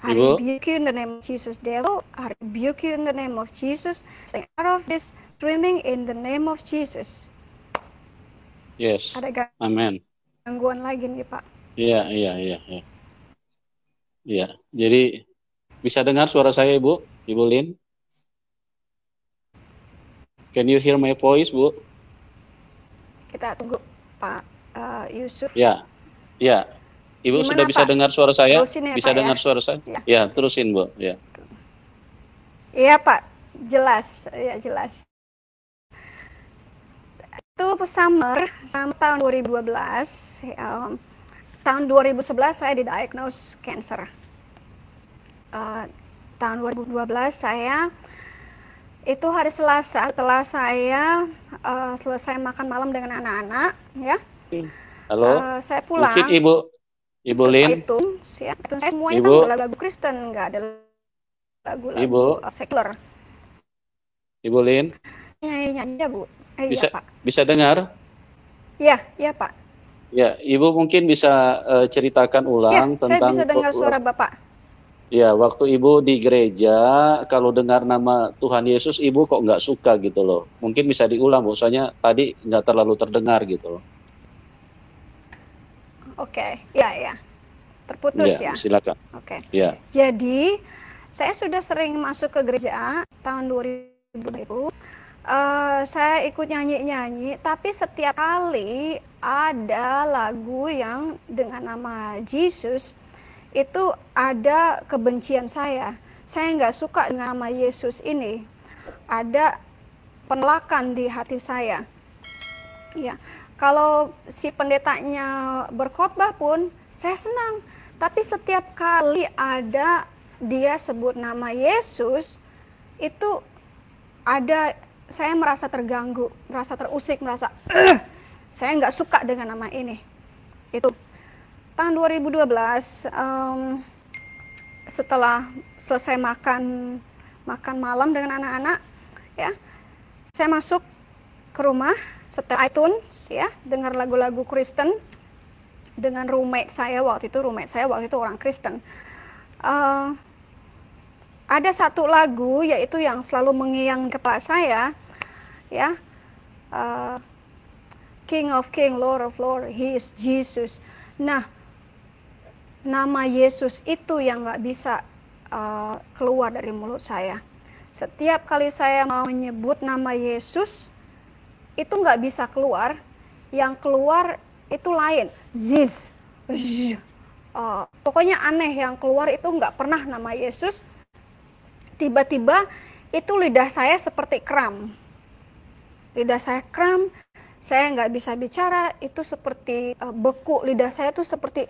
I rebuke you in the name of Jesus, devil. I rebuke you in the name of Jesus. Stay out of this streaming in the name of Jesus. Yes. Ada Amen. gangguan lagi nih, Pak. Iya. Iya. Jadi bisa dengar suara saya, Ibu? Ibu Lin? Can you hear my voice, Bu? Kita tunggu Pak Yusuf. Ya. Ibu Gimana, sudah bisa Pak? dengar suara saya? Terusin ya, Bisa Pak, dengar ya? suara saya? Ya. Ya, terusin, Bu. Ya. Iya, Pak. Jelas. Ya, jelas. Itu summer tahun 2012. Tahun 2011 saya didiagnose cancer. Tahun 2012 saya itu hari Selasa setelah saya selesai makan malam dengan anak-anak ya. Halo. Saya pulang. Mungkin Ibu Lin. iTunes ya. iTunes saya semuanya Ibu. kan lagu Kristen, nggak ada lagu sekuler. Ibu Lin. Nyanyi ya, Bu. Bisa, iya, Pak. Bisa dengar? Iya, Pak. Ya, Ibu mungkin bisa ceritakan ulang tentang. Saya bisa dengar suara Bapak. Ya, waktu Ibu di gereja, kalau dengar nama Tuhan Yesus, Ibu kok nggak suka gitu loh. Mungkin bisa diulang, Bu. Soalnya tadi nggak terlalu terdengar gitu loh. Oke, ya. Terputus ya. Silakan. Oke. Ya. Jadi, saya sudah sering masuk ke gereja tahun 2000. Saya ikut nyanyi-nyanyi, tapi setiap kali ada lagu yang dengan nama Yesus, itu ada kebencian saya. Saya nggak suka dengan nama Yesus ini. Ada penolakan di hati saya. Ya, kalau si pendetanya berkhotbah pun, saya senang. Tapi setiap kali ada dia sebut nama Yesus, itu ada saya merasa terganggu, merasa terusik, merasa saya nggak suka dengan nama ini. Itu tahun 2012, setelah selesai makan malam dengan anak-anak, ya, saya masuk ke rumah, setel iTunes, ya, dengar lagu-lagu Kristen dengan roommate saya waktu itu orang Kristen. Ada satu lagu yaitu yang selalu mengiang kepala saya, ya, King of King, Lord of Lord, He is Jesus. Nah, nama Yesus itu yang nggak bisa keluar dari mulut saya. Setiap kali saya mau menyebut nama Yesus, itu nggak bisa keluar. Yang keluar itu lain, Ziz. Pokoknya aneh, yang keluar itu nggak pernah nama Yesus. Tiba-tiba itu lidah saya seperti kram. Lidah saya kram, saya nggak bisa bicara, itu seperti beku. Lidah saya tuh seperti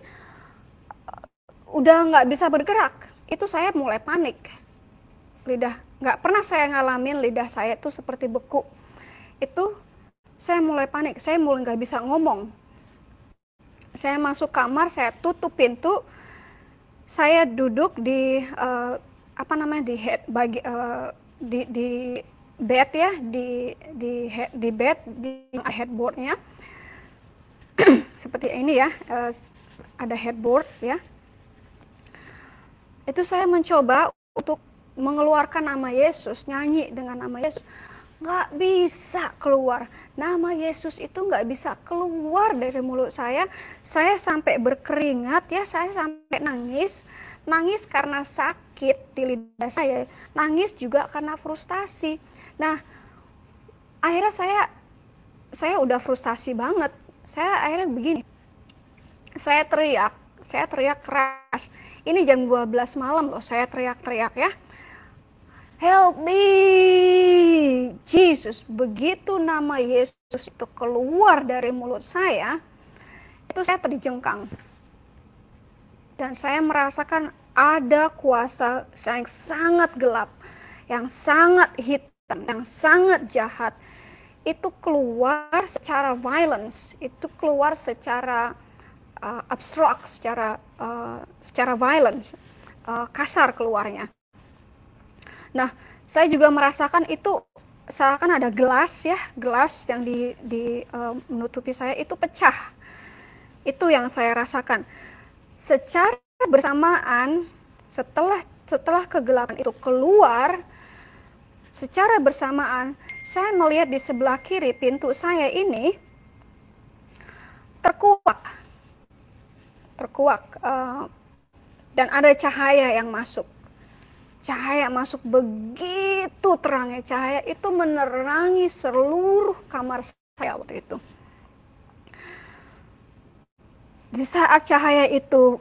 udah nggak bisa bergerak. Itu saya mulai panik. Lidah, nggak pernah saya ngalamin lidah saya tuh seperti beku. Itu saya mulai panik, saya mulai nggak bisa ngomong. Saya masuk kamar, saya tutup pintu, saya duduk di di bed, ya, di bed, di headboardnya seperti ini, ya, ada headboard, ya. Itu saya mencoba untuk mengeluarkan nama Yesus, nyanyi dengan nama Yesus, nggak bisa keluar. Nama Yesus itu nggak bisa keluar dari mulut saya. Saya sampai berkeringat, ya, saya sampai nangis karena sakit di lidah saya, nangis juga karena frustasi. Nah, akhirnya saya udah frustasi banget. Saya akhirnya begini, saya teriak keras. Ini jam 12 malam loh, saya teriak-teriak, ya. Help me, Jesus. Begitu nama Yesus itu keluar dari mulut saya, itu saya terjengkang. Dan saya merasakan ada kuasa yang sangat gelap, yang sangat hitam, yang sangat jahat. Itu keluar secara violence, itu keluar secara abstrak, secara violence, kasar keluarnya. Nah, saya juga merasakan itu seakan ada gelas, ya, gelas yang menutupi saya itu pecah. Itu yang saya rasakan. Secara bersamaan, setelah kegelapan itu keluar, secara bersamaan saya melihat di sebelah kiri pintu saya ini terkuak, dan ada cahaya yang masuk. Cahaya masuk begitu terangnya, cahaya itu menerangi seluruh kamar saya waktu itu. Di saat cahaya itu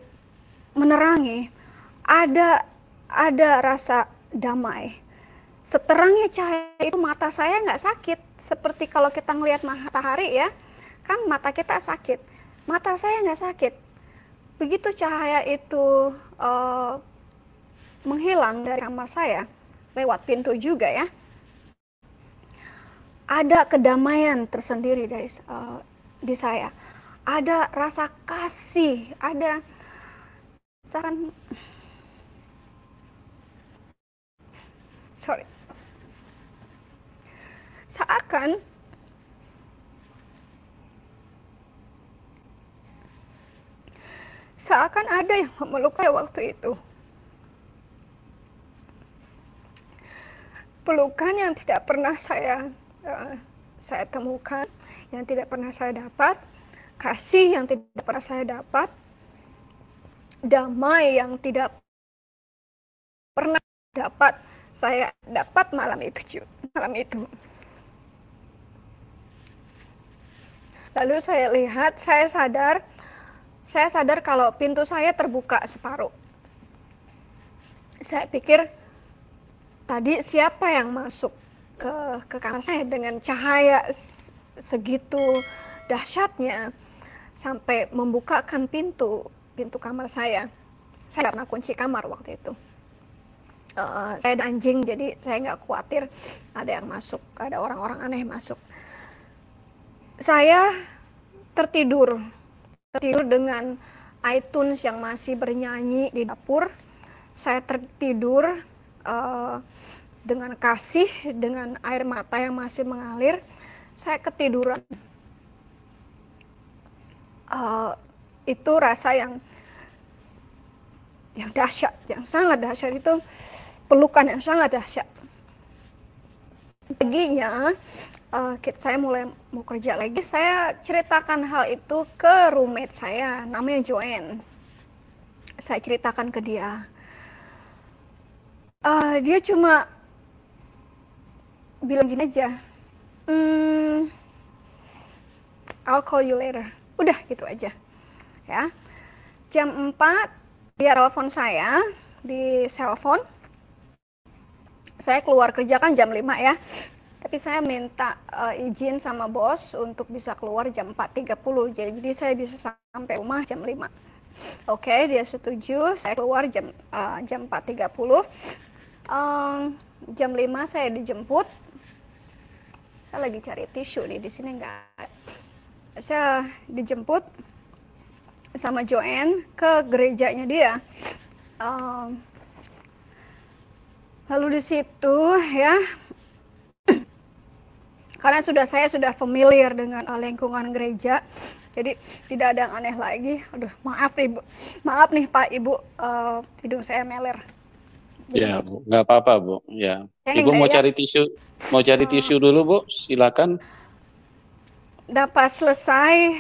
menerangi, ada rasa damai. Seterangnya cahaya itu, mata saya nggak sakit. Seperti kalau kita ngelihat matahari, ya, kan mata kita sakit. Mata saya nggak sakit. Begitu cahaya itu menghilang dari kamar saya, lewat pintu juga, ya, ada kedamaian tersendiri di saya. Ada rasa kasih, ada seakan ada yang memeluk saya waktu itu. Pelukan yang tidak pernah saya temukan, yang tidak pernah saya dapat, kasih yang tidak pernah saya dapat, damai yang tidak pernah saya dapat malam itu. Lalu saya lihat, saya sadar kalau pintu saya terbuka separuh. Saya pikir, tadi siapa yang masuk ke kamar saya dengan cahaya segitu dahsyatnya sampai membukakan pintu kamar saya. Saya nggak pernah kunci kamar waktu itu. Saya ada anjing, jadi saya nggak khawatir ada yang masuk, ada orang-orang aneh masuk. Saya tertidur dengan iTunes yang masih bernyanyi di dapur. Saya tertidur dengan kasih, dengan air mata yang masih mengalir. Saya ketiduran. Itu rasa yang dahsyat, yang sangat dahsyat, itu pelukan yang sangat dahsyat. Paginya saya mulai mau kerja lagi. Saya ceritakan hal itu ke roommate saya, namanya Joanne. Saya ceritakan ke dia. Dia cuma bilang gini aja, I'll call you later. Udah gitu aja. Ya. Jam 4 dia telepon saya di cellphone. Saya keluar kerja kan jam 5 ya. Tapi saya minta izin sama bos untuk bisa keluar jam 4.30. Jadi saya bisa sampai rumah jam 5. Oke, dia setuju. Saya keluar jam 4.30. Jam 5 saya dijemput. Saya lagi cari tisu nih, di sini enggak. Saya dijemput sama Joanne ke gerejanya dia. Lalu di situ ya, karena saya sudah familiar dengan lingkungan gereja, jadi tidak ada yang aneh lagi. Aduh, maaf nih Pak Ibu, hidung saya meler. Jadi, ya Bu, nggak apa-apa Bu. Ya, Ibu mau cari tisu dulu Bu, silakan. Dapat selesai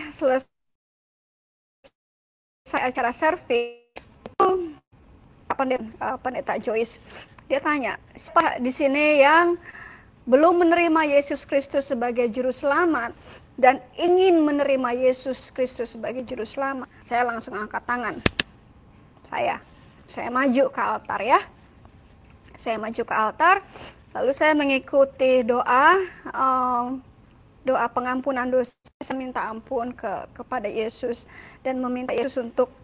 acara servis itu pendeta Joyce, dia tanya, siapa di sini yang belum menerima Yesus Kristus sebagai juru selamat dan ingin menerima Yesus Kristus sebagai juru selamat? Saya langsung angkat tangan. Saya maju ke altar ya. Saya maju ke altar, lalu saya mengikuti doa pengampunan dosa. Saya minta ampun kepada Yesus dan meminta Yesus untuk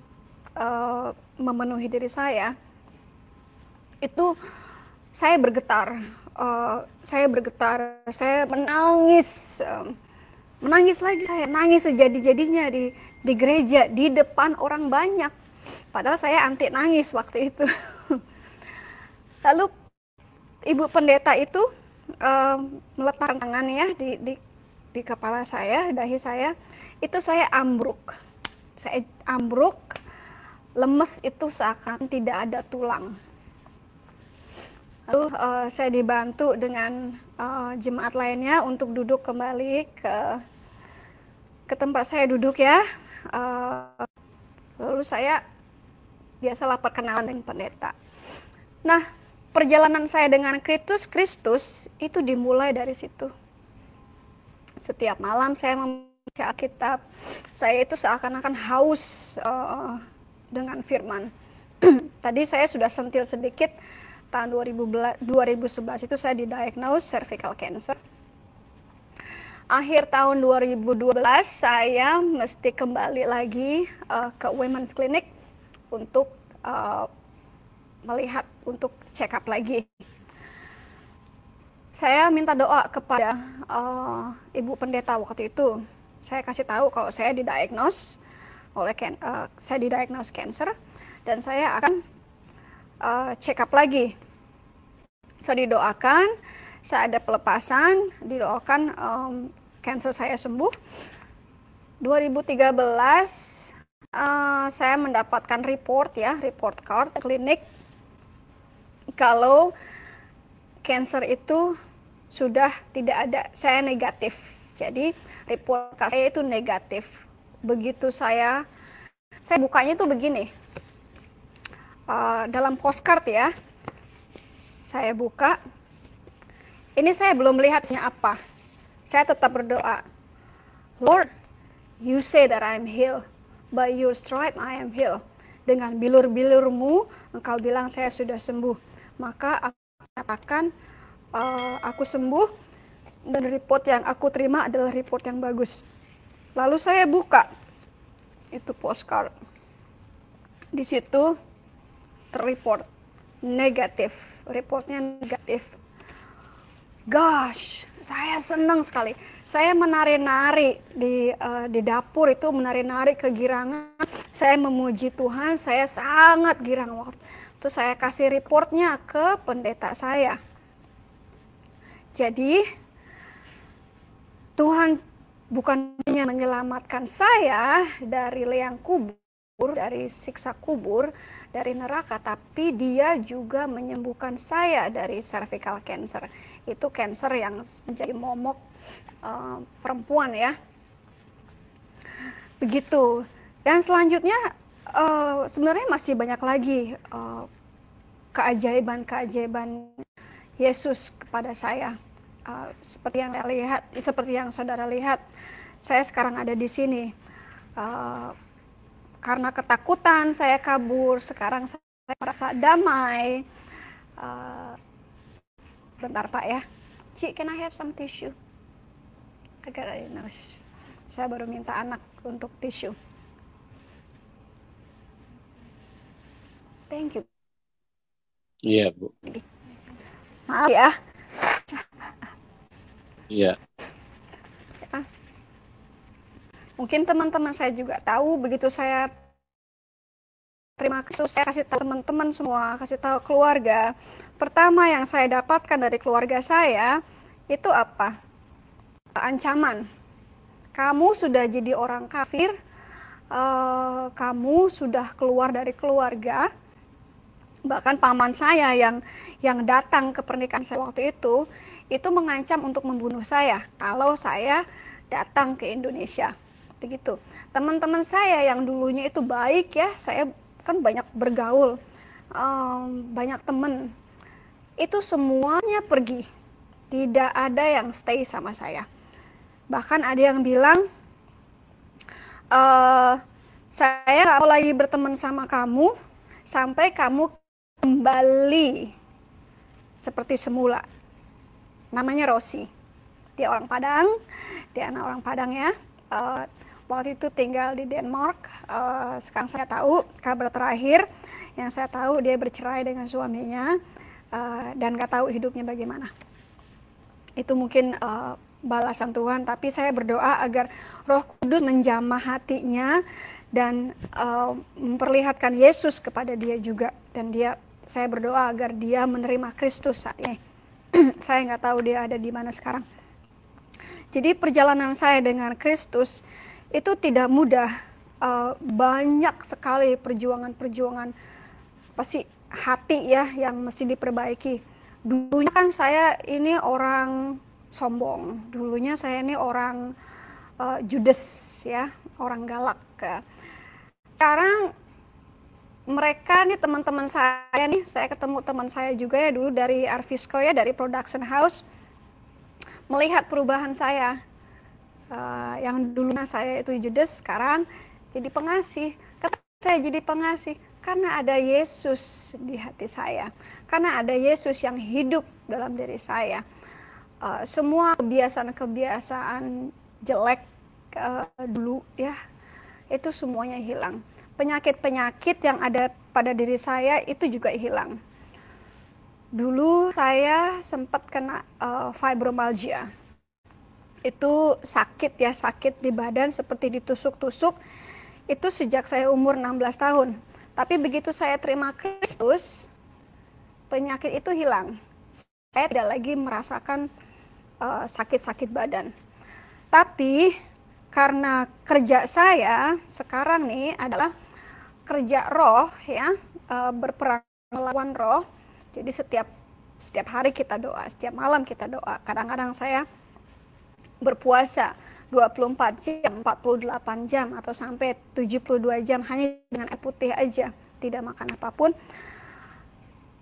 memenuhi diri saya. Itu saya bergetar, saya menangis lagi, saya nangis sejadi-jadinya di gereja, di depan orang banyak. Padahal saya anti nangis waktu itu. Lalu ibu pendeta itu meletakkan tangannya di kepala saya, dahi saya. Itu saya ambruk. Saya ambruk, lemes, itu seakan tidak ada tulang. Lalu saya dibantu dengan jemaat lainnya untuk duduk kembali ke tempat saya duduk ya. Lalu saya biasalah perkenalan dengan pendeta. Nah, perjalanan saya dengan Kristus itu dimulai dari situ. Setiap malam saya membaca Alkitab. Saya itu seakan-akan haus dengan firman. Tadi saya sudah sentil sedikit. Tahun 2011 itu saya didiagnose cervical cancer. Akhir tahun 2012 saya mesti kembali lagi ke Women's Clinic untuk melihat, untuk check up lagi. Saya minta doa kepada ibu pendeta waktu itu. Saya kasih tahu kalau saya didiagnose cancer dan saya akan check up lagi. Saya didoakan, saya ada pelepasan, didoakan cancer saya sembuh. 2013 saya mendapatkan report card klinik kalau cancer itu sudah tidak ada, saya negatif. Jadi report saya itu negatif. Begitu saya bukanya itu begini. Dalam postcard ya, saya buka. Ini saya belum melihatnya apa. Saya tetap berdoa, Lord, You say that I am healed, by your stripe I am healed. Dengan bilur-bilurmu engkau bilang saya sudah sembuh. Maka aku katakan aku sembuh, dan report yang aku terima adalah report yang bagus. Lalu saya buka itu postcard. Di situ terreport negatif, reportnya negatif. Gosh, saya senang sekali. Saya menari-nari di dapur itu, menari-nari kegirangan. Saya memuji Tuhan, saya sangat girang waktu itu. Saya kasih reportnya ke pendeta saya. Jadi, Tuhan bukan hanya menyelamatkan saya dari liang kubur, dari siksa kubur, dari neraka, tapi dia juga menyembuhkan saya dari cervical cancer. Itu cancer yang menjadi momok perempuan ya. Begitu. Dan selanjutnya sebenarnya masih banyak lagi keajaiban-keajaiban Yesus kepada saya. Seperti yang saudara lihat, saya sekarang ada di sini. Karena ketakutan saya kabur, sekarang saya merasa damai. Bentar Pak ya. Cik, can I have some tissue? Saya baru minta anak untuk tisu. Thank you. Iya, Bu. Maaf ya. Iya. Mungkin teman-teman saya juga tahu, begitu saya terima kasih, saya kasih tahu teman-teman semua, kasih tahu keluarga. Pertama yang saya dapatkan dari keluarga saya, itu apa? Ancaman. Kamu sudah jadi orang kafir, kamu sudah keluar dari keluarga. Bahkan paman saya yang datang ke pernikahan saya waktu itu mengancam untuk membunuh saya kalau saya datang ke Indonesia. Begitu. Teman-teman saya yang dulunya itu baik ya, saya kan banyak bergaul, banyak teman, itu semuanya pergi. Tidak ada yang stay sama saya. Bahkan ada yang bilang, saya gak mau lagi berteman sama kamu sampai kamu kembali seperti semula. Namanya Rosi. Dia orang Padang, dia anak orang Padang ya. Waktu itu tinggal di Denmark. Sekarang saya tahu kabar terakhir yang saya tahu dia bercerai dengan suaminya, dan gak tahu hidupnya bagaimana. Itu mungkin balasan Tuhan, tapi saya berdoa agar Roh Kudus menjamah hatinya dan memperlihatkan Yesus kepada dia juga, dan saya berdoa agar dia menerima Kristus saat ini. Saya nggak tahu dia ada di mana sekarang. Jadi perjalanan saya dengan Kristus itu tidak mudah, banyak sekali perjuangan pasti hati ya yang mesti diperbaiki. Dulunya kan saya ini orang sombong, dulunya saya ini orang judes ya, orang galak. Sekarang mereka nih teman-teman saya nih, saya ketemu teman saya juga ya dulu dari Arvisco ya, dari production house, melihat perubahan saya. Yang dulunya saya itu judes, sekarang jadi pengasih. Kenapa saya jadi pengasih? Karena ada Yesus di hati saya, karena ada Yesus yang hidup dalam diri saya. Semua kebiasaan-kebiasaan jelek dulu ya, itu semuanya hilang. Penyakit-penyakit yang ada pada diri saya itu juga hilang. Dulu saya sempat kena fibromyalgia. Itu sakit ya, sakit di badan seperti ditusuk-tusuk. Itu sejak saya umur 16 tahun. Tapi begitu saya terima Kristus, penyakit itu hilang. Saya tidak lagi merasakan sakit-sakit badan. Tapi karena kerja saya sekarang nih adalah kerja roh ya, berperang melawan roh. Jadi setiap hari kita doa, setiap malam kita doa. Kadang-kadang saya berpuasa 24 jam, 48 jam atau sampai 72 jam hanya dengan air putih aja, tidak makan apapun.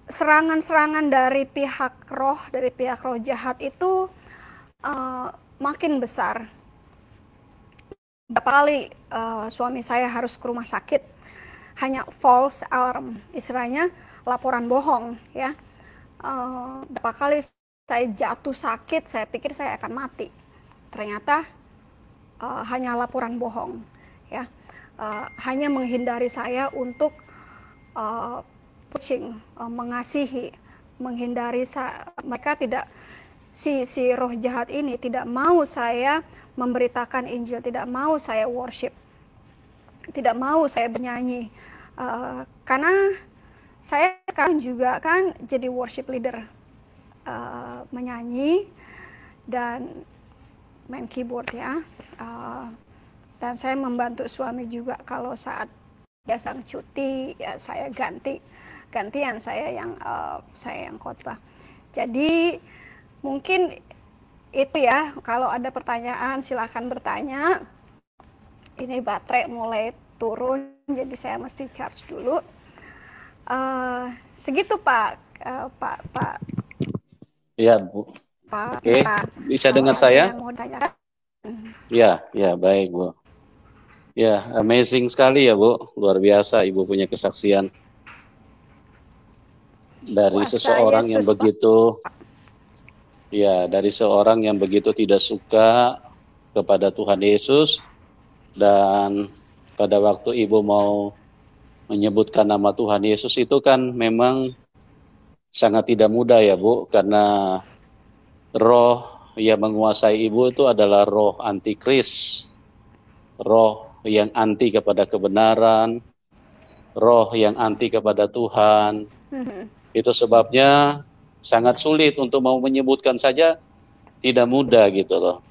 Serangan-serangan dari pihak roh jahat itu makin besar. berapa kali suami saya harus ke rumah sakit hanya false alarm, istilahnya laporan bohong ya. Berapa kali saya jatuh sakit, saya pikir saya akan mati, ternyata hanya laporan bohong ya. Hanya menghindari saya untuk pushing, mengasihi, menghindari mereka tidak, si roh jahat ini tidak mau saya memberitakan Injil, tidak mau saya worship, tidak mau saya bernyanyi, karena saya sekarang juga kan jadi worship leader, menyanyi dan main keyboard ya, dan saya membantu suami juga kalau saat dia sang cuti ya saya gantian saya yang khotbah. Jadi mungkin itu ya, kalau ada pertanyaan silakan bertanya. Ini baterai mulai turun jadi saya mesti charge dulu. Segitu Pak. Ya Bu. Pak, Oke, bisa dengar saya? mau tanya. Ya, baik Bu. Ya, amazing sekali ya Bu, luar biasa Ibu punya kesaksian dari seseorang yang begitu, ya, dari seorang yang begitu tidak suka kepada Tuhan Yesus, dan pada waktu Ibu mau menyebutkan nama Tuhan Yesus itu kan memang sangat tidak mudah ya Bu, karena roh yang menguasai Ibu itu adalah roh antikris, roh yang anti kepada kebenaran, roh yang anti kepada Tuhan. Itu sebabnya sangat sulit untuk mau menyebutkan saja tidak mudah gitu loh.